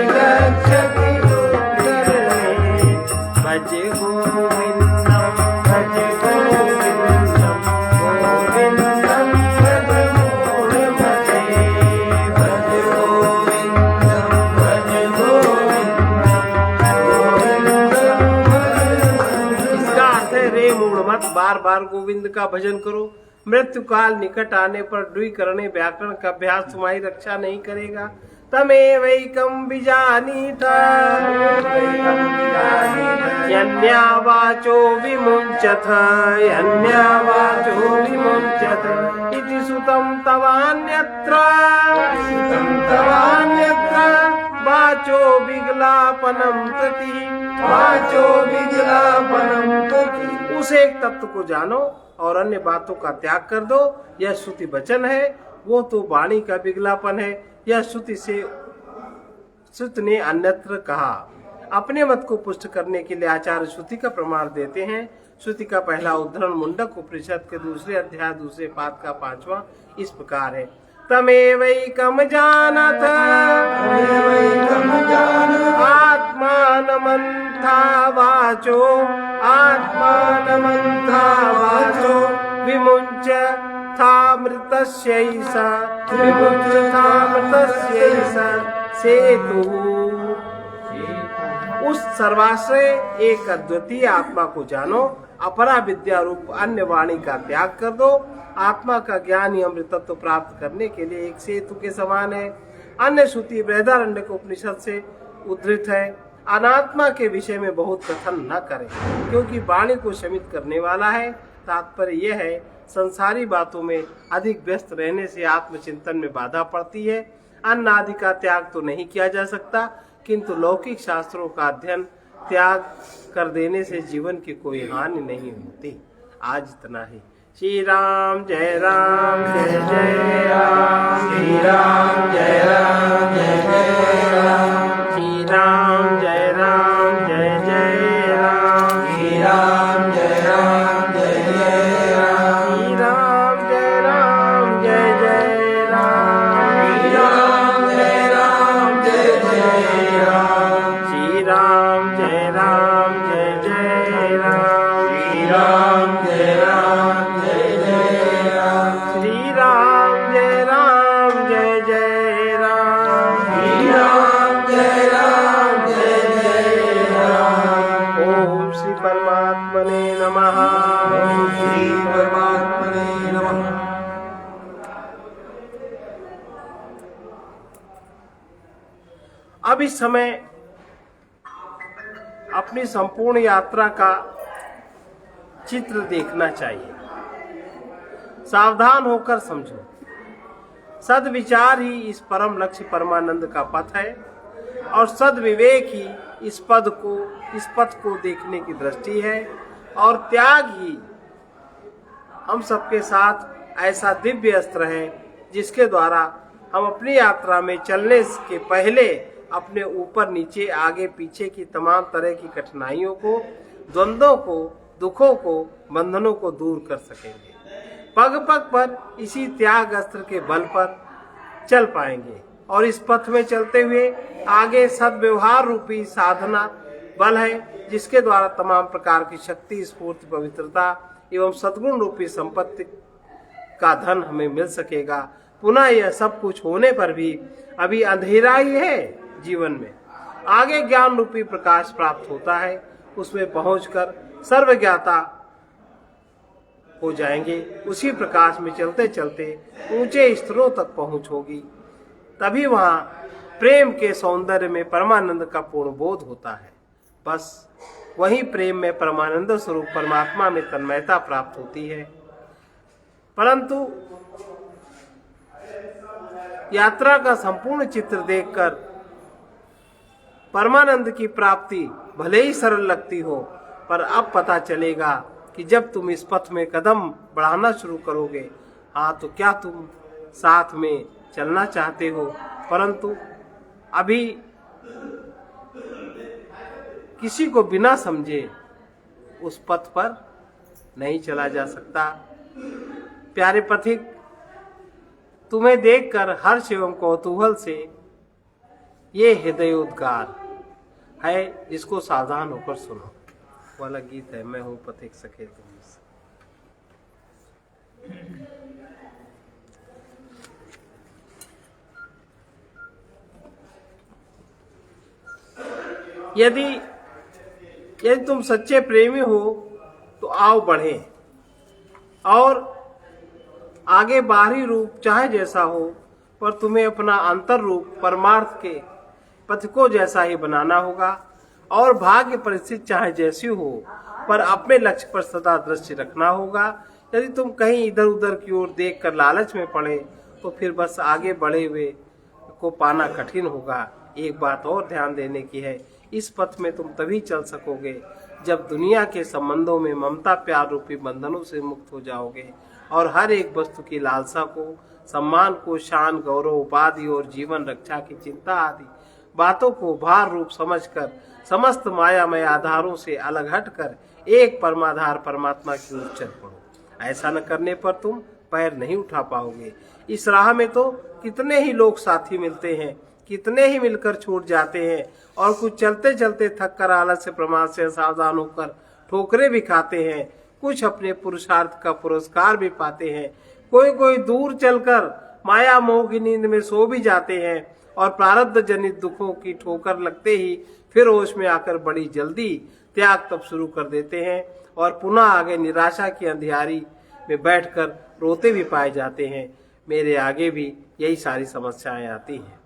रक्षति दुष्कर्म में। भज गोविंदम भज गोविंदम गोविंदम भज मूढ़मते। भज गोविंदम भज गोविंदम गोविंदम भज। इसका अर्थ है, रे मूढ़मत, बार बार गोविंद का भजन करो। मृत्यु काल निकट आने पर द्विकरणे व्याकरण का अभ्यास तुम्हारी रक्षा नहीं करेगा। तमेवैकं विजानीथ यन्या वाचो विमुञ्चथ इति सुतं तवान्यत्र वाचो विगलापनं प्रति उस एक तत्व को जानो और अन्य बातों का त्याग कर दो। यह श्रुति वचन है, वो तो वाणी का विगलापन है। यह श्रुति ने अन्यत्र कहा। अपने मत को पुष्ट करने के लिए आचार्य श्रुति का प्रमाण देते हैं। श्रुति का पहला उद्धरण मुंडक उपनिषद के 2 अध्याय 2 पाद का 5वां इस प्रकार है। तमेवैकं जानथ आत्मानमन्था वाचो विमुञ्चथामृतस्यैष सेतु। उस सर्वाश्रय एक अद्वितीय आत्मा को जानो, अपरा विद्या रूप अन्य वाणी का त्याग कर दो। आत्मा का ज्ञान ही अमृतत्व प्राप्त करने के लिए एक सेतु के समान है। अन्य श्रुति बृहदारण्यक उपनिषद से उद्धृत है। अनात्मा के विषय में बहुत कथन न करें, क्योंकि वाणी को शमित करने वाला है। तात्पर्य यह है, संसारी बातों में अधिक व्यस्त रहने से आत्मचिंतन में बाधा पड़ती है। अन्न आदि का त्याग तो नहीं किया जा सकता, किंतु लौकिक शास्त्रों का अध्ययन त्याग कर देने से जीवन की कोई हानि नहीं होती। आज इतना ही। श्री राम जय राम जय जय राम। श्री राम जय राम जय जय राम। श्री राम जय राम जय जय राम। श्री राम जय राम जय जय राम। श्री राम जय राम जय जय राम। श्री राम जय राम जय जय राम। श्री राम जय राम जय जय राम। श्री राम जय राम जय जय राम। श्री राम जय राम जय जय राम। श्री राम जय राम जय जय राम। ओम श्री परमात्मने नमः। ओम श्री परमात्मने नमः। अब इस समय अपनी संपूर्ण यात्रा का चित्र देखना चाहिए। सावधान होकर समझो। सद्विचार ही इस परम लक्ष्य परमानंद का पथ है और सद्विवेक ही इस पथ को देखने की दृष्टि है और त्याग ही हम सबके साथ ऐसा दिव्य अस्त्र है जिसके द्वारा हम अपनी यात्रा में चलने के पहले अपने ऊपर नीचे आगे पीछे की तमाम तरह की कठिनाइयों को, द्वंद्वों को, दुखों को, बंधनों को दूर कर सकेंगे। पग पग पर इसी त्याग अस्त्र के बल पर चल पाएंगे और इस पथ में चलते हुए आगे सद्व्यवहार रूपी साधना बल है जिसके द्वारा तमाम प्रकार की शक्ति, स्फूर्ति, पवित्रता एवं सद्गुण रूपी संपत्ति का धन हमें मिल सकेगा। पुनः यह सब कुछ होने पर भी अभी अंधेरा ही है जीवन में। आगे ज्ञान रूपी प्रकाश प्राप्त होता है, उसमें पहुंचकर सर्वज्ञाता हो जाएंगे। उसी प्रकाश में चलते चलते ऊंचे स्तरों तक पहुंच होगी। तभी वहां प्रेम के सौंदर्य में परमानंद का पूर्ण बोध होता है। बस वही प्रेम में परमानंद स्वरूप परमात्मा में तन्मयता प्राप्त होती है। परंतु यात्रा का संपूर्ण चित्र देखकर परमानंद की प्राप्ति भले ही सरल लगती हो, पर अब पता चलेगा कि जब तुम इस पथ में कदम बढ़ाना शुरू करोगे, हाँ तो क्या तुम साथ में चलना चाहते हो, परंतु अभी किसी को बिना समझे उस पथ पर नहीं चला जा सकता। प्यारे पथिक, तुम्हें देखकर हर्ष एवं कौतूहल से ये हृदयोद्गार है, जिसको सावधान होकर सुनो। वाला गीत है, मैं हूं पथिक सखे तुम। यदि तुम सच्चे प्रेमी हो तो आओ बढ़े और आगे बाहरी रूप चाहे जैसा हो पर तुम्हें अपना अंतर रूप परमार्थ के पथिकों जैसा ही बनाना होगा। और भाग्य परिस्थिति चाहे जैसी हो, पर अपने लक्ष्य पर सदा दृष्टि रखना होगा। यदि तुम कहीं इधर उधर की ओर देखकर लालच में पड़े तो फिर बस आगे बढ़े हुए को पाना कठिन होगा। एक बात और ध्यान देने की है, इस पथ में तुम तभी चल सकोगे जब दुनिया के संबंधों में ममता प्यार रूपी बंधनों से मुक्त हो जाओगे और हर एक वस्तु की लालसा को, सम्मान को, शान, गौरव, उपाधि और जीवन रक्षा की चिंता आदि बातों को भार रूप समझकर समस्त मायामय आधारों से अलग हटकर एक परमाधार परमात्मा की ओर चल पड़ो। ऐसा न करने पर तुम पैर नहीं उठा पाओगे। इस राह में तो कितने ही लोग साथी मिलते हैं, कितने ही मिलकर छूट जाते हैं और कुछ चलते चलते थक कर आलस से प्रमाद से सावधान होकर ठोकरे भी खाते हैं। कुछ अपने पुरुषार्थ का पुरस्कार भी पाते हैं। कोई दूर चलकर माया मोह की नींद में सो भी जाते हैं और प्रारब्ध जनित दुखों की ठोकर लगते ही फिर होश में आकर बड़ी जल्दी त्याग तब शुरू कर देते हैं और पुनः आगे निराशा की अंधियारी में बैठकर रोते भी पाए जाते हैं। मेरे आगे भी यही सारी समस्याएं आती हैं।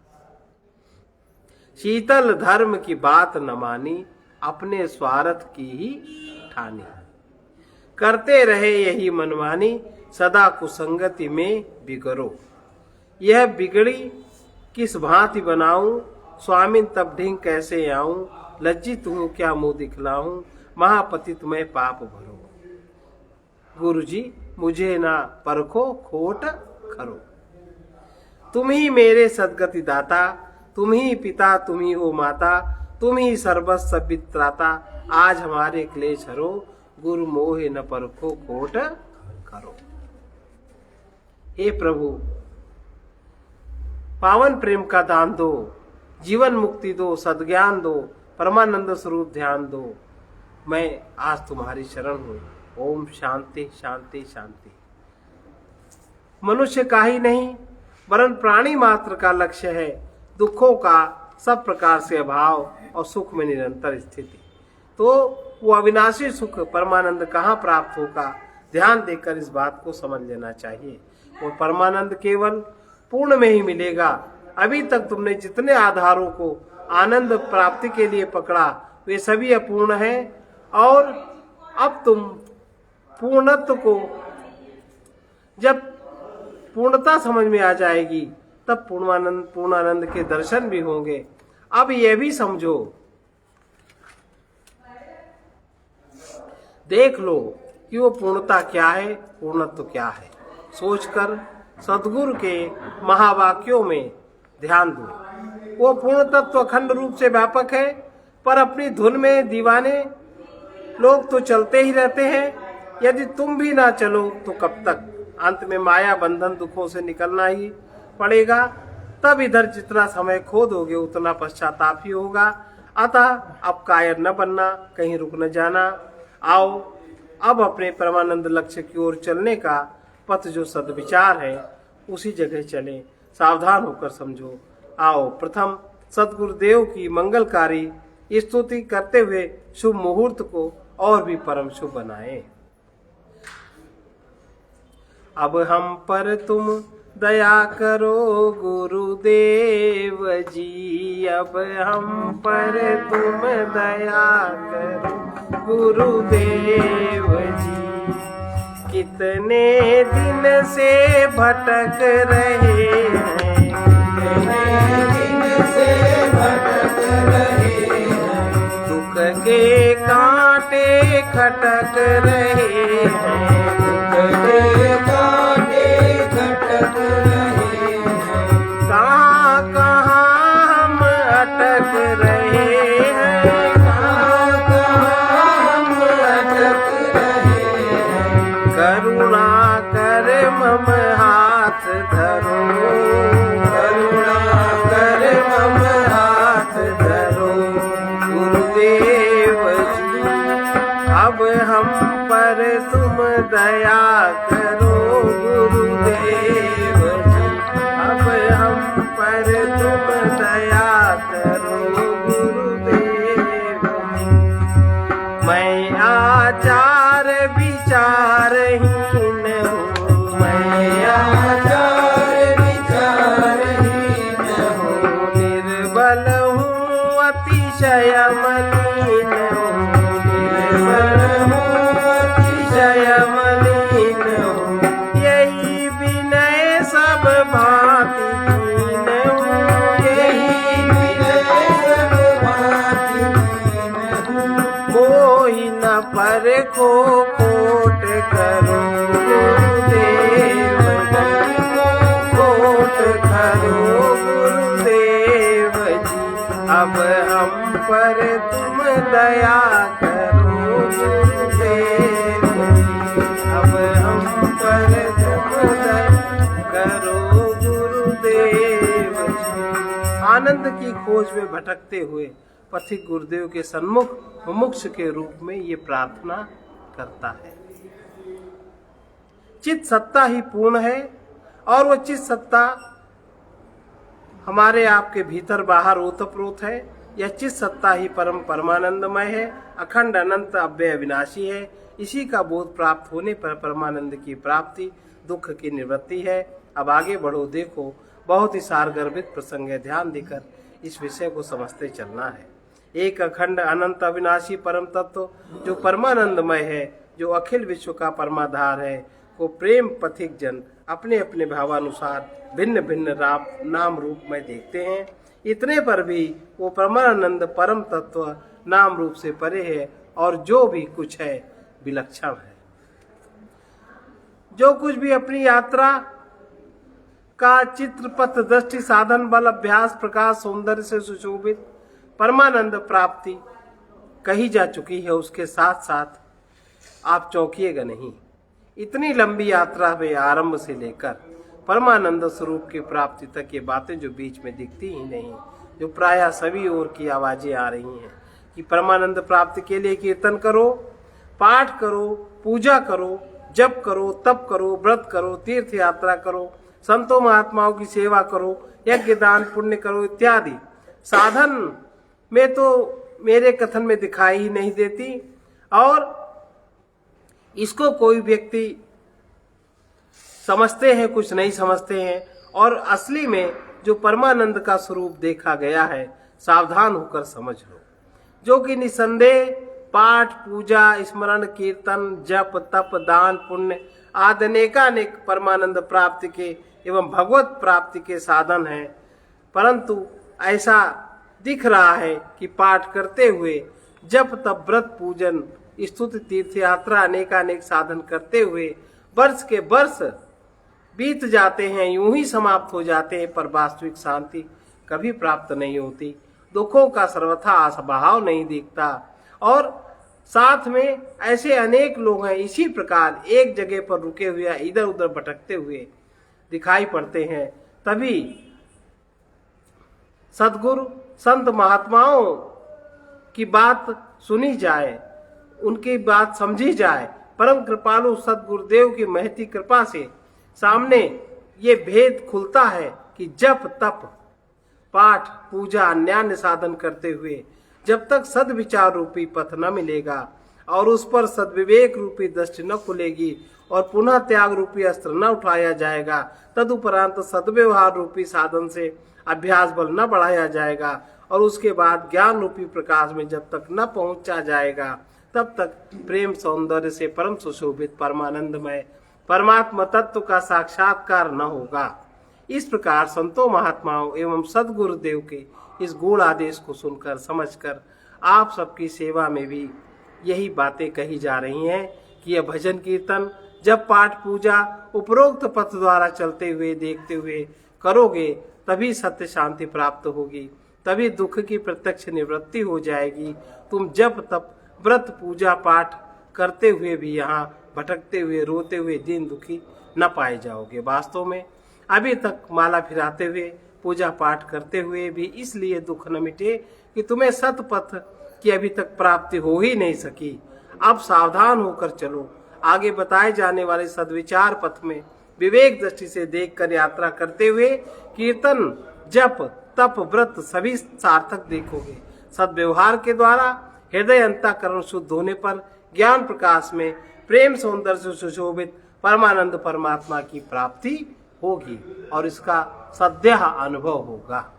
शीतल धर्म की बात न मानी, अपने स्वार्थ की ही ठानी, करते रहे यही मनमानी, सदा कुसंगति में बिगड़ो। यह बिगड़ी किस भांति बनाऊं, स्वामिन तब ढींग कैसे आऊं, लज्जित हूं क्या मुंह दिखलाऊं, महापतित मैं पाप भरो। गुरुजी मुझे ना परखो खोट खरो, तुम ही मेरे सदगति दाता, तुम ही पिता, तुम ही हो माता, तुम ही सर्वस्व वित्राता, आज हमारे क्लेश हरो, गुरु मोहे न परखो खोट करो। हे प्रभु, पावन प्रेम का दान दो, जीवन मुक्ति दो, सद्ज्ञान दो, परमानंद स्वरूप ध्यान दो। मैं आज तुम्हारी शरण हूँ। ओम शांति शांति शांति। मनुष्य का ही नहीं वरन प्राणी मात्र का लक्ष्य है दुखों का सब प्रकार से अभाव और सुख में निरंतर स्थिति। तो वो अविनाशी सुख परमानंद कहाँ प्राप्त होगा, ध्यान देकर इस बात को समझ लेना चाहिए। वो परमानंद केवल पूर्ण में ही मिलेगा। अभी तक तुमने जितने आधारों को आनंद प्राप्ति के लिए पकड़ा वे सभी अपूर्ण हैं और अब तुम पूर्णत्व को जब पूर्णता समझ में आ जाएगी तब पूर्णानंद के दर्शन भी होंगे। अब यह भी समझो, देख लो कि वो पूर्णता क्या है, पूर्णत्व क्या है। सोचकर सद्गुरु के महावाक्यों में ध्यान दो। वो पूर्ण तत्व अखंड रूप से व्यापक है, पर अपनी धुन में दीवाने लोग तो चलते ही रहते हैं। यदि तुम भी ना चलो तो कब तक? अंत में माया बंधन दुखों से निकलना ही पड़ेगा। तब इधर जितना समय खो दोगे उतना पश्चाताप ही होगा। अतः अब कायर न बनना, कहीं रुक न जाना। आओ अब अपने परमानंद लक्ष्य की ओर चलने का पथ जो सद्विचार है उसी जगह चलें। सावधान होकर समझो। आओ प्रथम सद्गुरुदेव की मंगलकारी स्तुति करते हुए शुभ मुहूर्त को और भी परम शुभ बनाएं। अब हम पर तुम दया करो गुरुदेव जी, अब हम पर तुम दया करो गुरुदेव जी। कितने दिन से भटक रहे हैं, कितने दिन से भटक रहे हैं, दुख के कांटे खटक रहे हैं, दुख के कांटे खटक रहे हैं। कहाँ कहाँ हम अटक रहे हैं, कहाँ कहाँ हम अटक रहे हैं। करुणा कर मम हाथ धरो, करुणा कर मम हाथ धरो गुरुदेव जी। अब हम पर तुम दया करो गुरुदेव जी, अब हम पर तुम दया करो गुरुदेव जी। मैं आचार विचारहीन हूँ, मैं आचार सब भांति कीन्हूं, यही विनय सब भांति कीन्हूं। मोहि न परखो खोट करो गुरुदेव जी, खोट करो गुरुदेव जी। अब हम पर तुम दया करो गुरुदेव जी, अब हम पर तुम दया करो गुरुदेव जी। आनंद की खोज में भटकते हुए पथिक गुरुदेव के सन्मुख मुमुक्ष के रूप में ये प्रार्थना करता है। चित सत्ता ही पूर्ण है और वो चित सत्ता हमारे आपके भीतर बाहर ओतप्रोत है। यह चित सत्ता ही परम परमानंदमय है, अखंड अनंत अव्यय अविनाशी है। इसी का बोध प्राप्त होने पर परमानंद की प्राप्ति, दुख की निवृत्ति है। अब आगे बढ़ो, देखो बहुत ही सारगर्भित प्रसंग है, ध्यान देकर इस विषय को समझते चलना है। एक अखंड अनंत अविनाशी परम तत्व जो परमानंदमय है, जो अखिल विश्व का परमाधार है, को प्रेम पथिक जन अपने अपने भावानुसार भिन्न भिन्न नाम रूप में देखते हैं। इतने पर भी वो परमानंद परम तत्व नाम रूप से परे है और जो भी कुछ है विलक्षण है। जो कुछ भी अपनी यात्रा का चित्रपथ दृष्टि साधन बल अभ्यास प्रकाश सौंदर्य से सुशोभित परमानंद प्राप्ति कही जा चुकी है, उसके साथ साथ आप चौंकिएगा नहीं। इतनी लंबी यात्रा में आरंभ से लेकर परमानंद स्वरूप की प्राप्ति तक ये बातें जो बीच में दिखती ही नहीं, जो प्रायः सभी ओर की आवाजें आ रही हैं कि परमानंद प्राप्ति के लिए कीर्तन करो, पाठ करो, पूजा करो, जप करो, तप करो, व्रत करो, तीर्थ यात्रा करो, संतों महात्माओं की सेवा करो, यज्ञ दान पुण्य करो इत्यादि साधन में तो मेरे कथन में दिखाई ही नहीं देती। और इसको कोई व्यक्ति समझते हैं, कुछ नहीं समझते हैं। और असली में जो परमानंद का स्वरूप देखा गया है, सावधान होकर समझ लो, जो कि निसंदेह पाठ पूजा स्मरण कीर्तन जप तप दान पुण्य आदि अनेकानेक परमानंद प्राप्ति के एवं भगवत प्राप्ति के साधन हैं। परंतु ऐसा दिख रहा है कि पाठ करते हुए जप तप व्रत पूजन स्तुति तीर्थ यात्रा अनेकानेक साधन करते हुए वर्ष के वर्ष बीत जाते हैं, यूं ही समाप्त हो जाते हैं, पर वास्तविक शांति कभी प्राप्त नहीं होती। दुखों का सर्वथा असभाव नहीं दिखता। और साथ में ऐसे अनेक लोग हैं इसी प्रकार एक जगह पर रुके हुए इधर उधर भटकते हुए दिखाई पड़ते हैं। तभी सद्गुरु संत महात्माओं की बात सुनी जाए, उनकी बात समझी जाए। परम कृपालु सद्गुरुदेव की महती कृपा से सामने ये भेद खुलता है कि जप तप पाठ पूजा अन्यान्य साधन करते हुए जब तक सद्विचार रूपी पथ न मिलेगा और उस पर सद्विवेक रूपी दृष्टि न खुलेगी और पुनः त्याग रूपी अस्त्र न उठाया जाएगा, तदुपरांत सद्व्यवहार रूपी साधन से अभ्यास बल न बढ़ाया जाएगा और उसके बाद ज्ञान रूपी प्रकाश में जब तक न पहुंचा जाएगा, तब तक प्रेम सौंदर्य से परम सुशोभित परमानंदमय परमात्मा तत्व का साक्षात्कार न होगा। इस प्रकार संतों महात्माओं एवं सद्गुरुदेव के इस गूढ़ आदेश को सुनकर समझकर आप सबकी सेवा में भी यही बातें कही जा रही हैं कि यह भजन कीर्तन जब पाठ पूजा उपरोक्त पथ द्वारा चलते हुए देखते हुए करोगे तभी सत्य शांति प्राप्त होगी, तभी दुख की प्रत्यक्ष निवृत्ति हो जाएगी। तुम जब तप व्रत पूजा पाठ करते हुए भी यहाँ भटकते हुए रोते हुए दिन दुखी न पाए जाओगे। वास्तव में अभी तक माला फिराते हुए पूजा पाठ करते हुए भी इसलिए दुख न मिटे कि तुम्हें सतपथ की अभी तक प्राप्ति हो ही नहीं सकी। अब सावधान होकर चलो, आगे बताए जाने वाले सद्विचार पथ में विवेक दृष्टि से देखकर यात्रा करते हुए कीर्तन जप तप व्रत सभी सार्थक देखोगे। सद्व्यवहार के द्वारा हृदय अंतःकरण शुद्ध होने पर ज्ञान प्रकाश में प्रेम सौंदर्य से सुशोभित परमानंद परमात्मा की प्राप्ति होगी और इसका सद्य अनुभव होगा।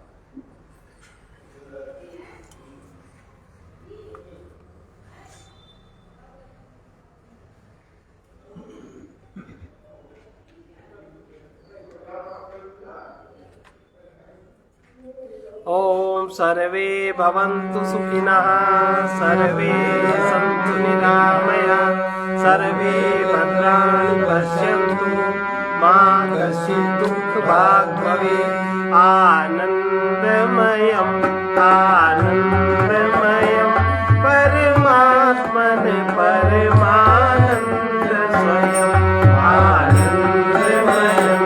ओम सर्वे भवन्तु सुखिनः, सर्वे सन्तु निरामयाः, सर्वे भद्राणि पश्यन्तु, मा कश्चित् दुःखभाग् भवेत्। आनन्दमयम् आनन्दमयम् परमात्मन् परमानन्द स्वयम्। आनन्दमयम्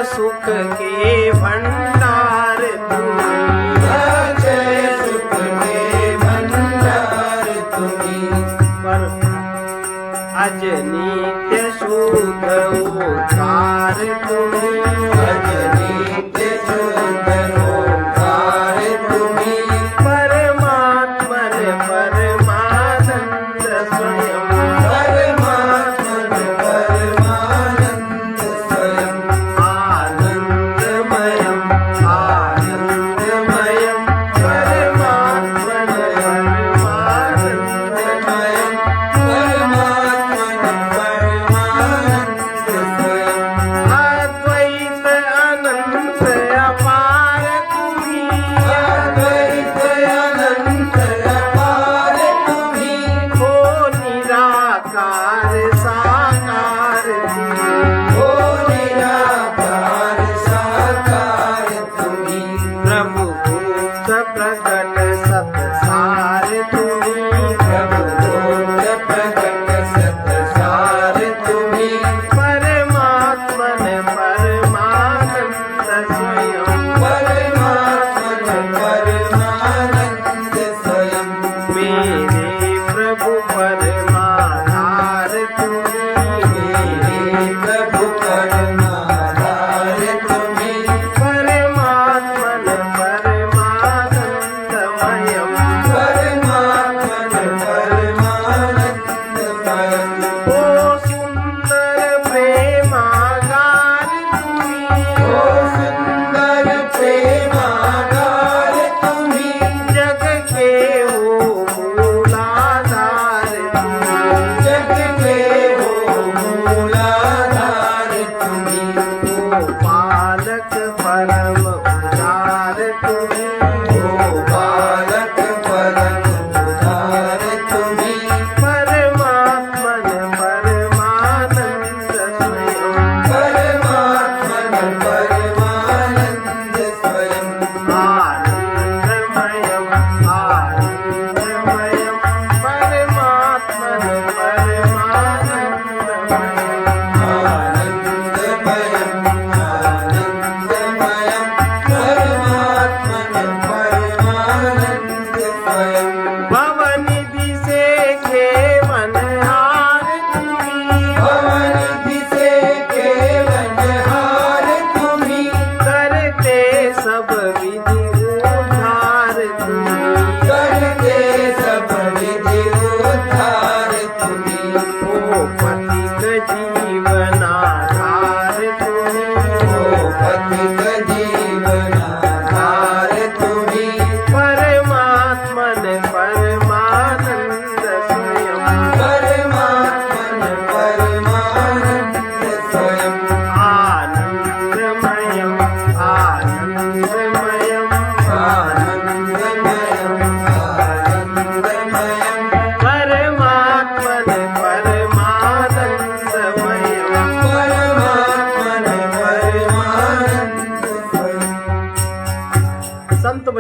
सुख के भंडार तुम्हीं, अक्षय सुख के भंडार तुम्हीं। पर अज नित्य शुद्ध ओंकार तुम्हीं, अज नित्य शुद्ध ओंकार तुम्हीं। परमात्मन परमानंद स्वयं, परमात्मन परमानंद स्वयं। आनंदमयम् आनंदमयम् परमात्मन परमानंदमयम्, परमात्मन परमानंद स्वयम्। अद्वैत अनंत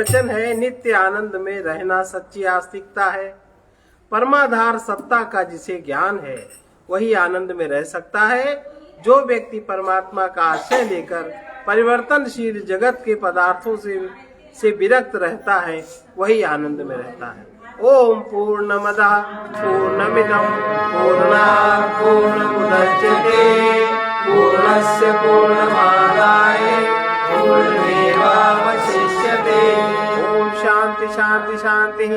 वचन है, नित्य आनंद में रहना सच्ची आस्तिकता है। परमाधार सत्ता का जिसे ज्ञान है वही आनंद में रह सकता है। जो व्यक्ति परमात्मा का आश्रय लेकर परिवर्तनशील जगत के पदार्थों से विरक्त रहता है वही आनंद में रहता है। ओम पूर्णमदः पूर्णमिदं पूर्णात् पूर्णमुदच्यते पूर्णस्य पूर्णमादाय पूर्णमेवावशिष्यते। ओम शांति शांति शांति।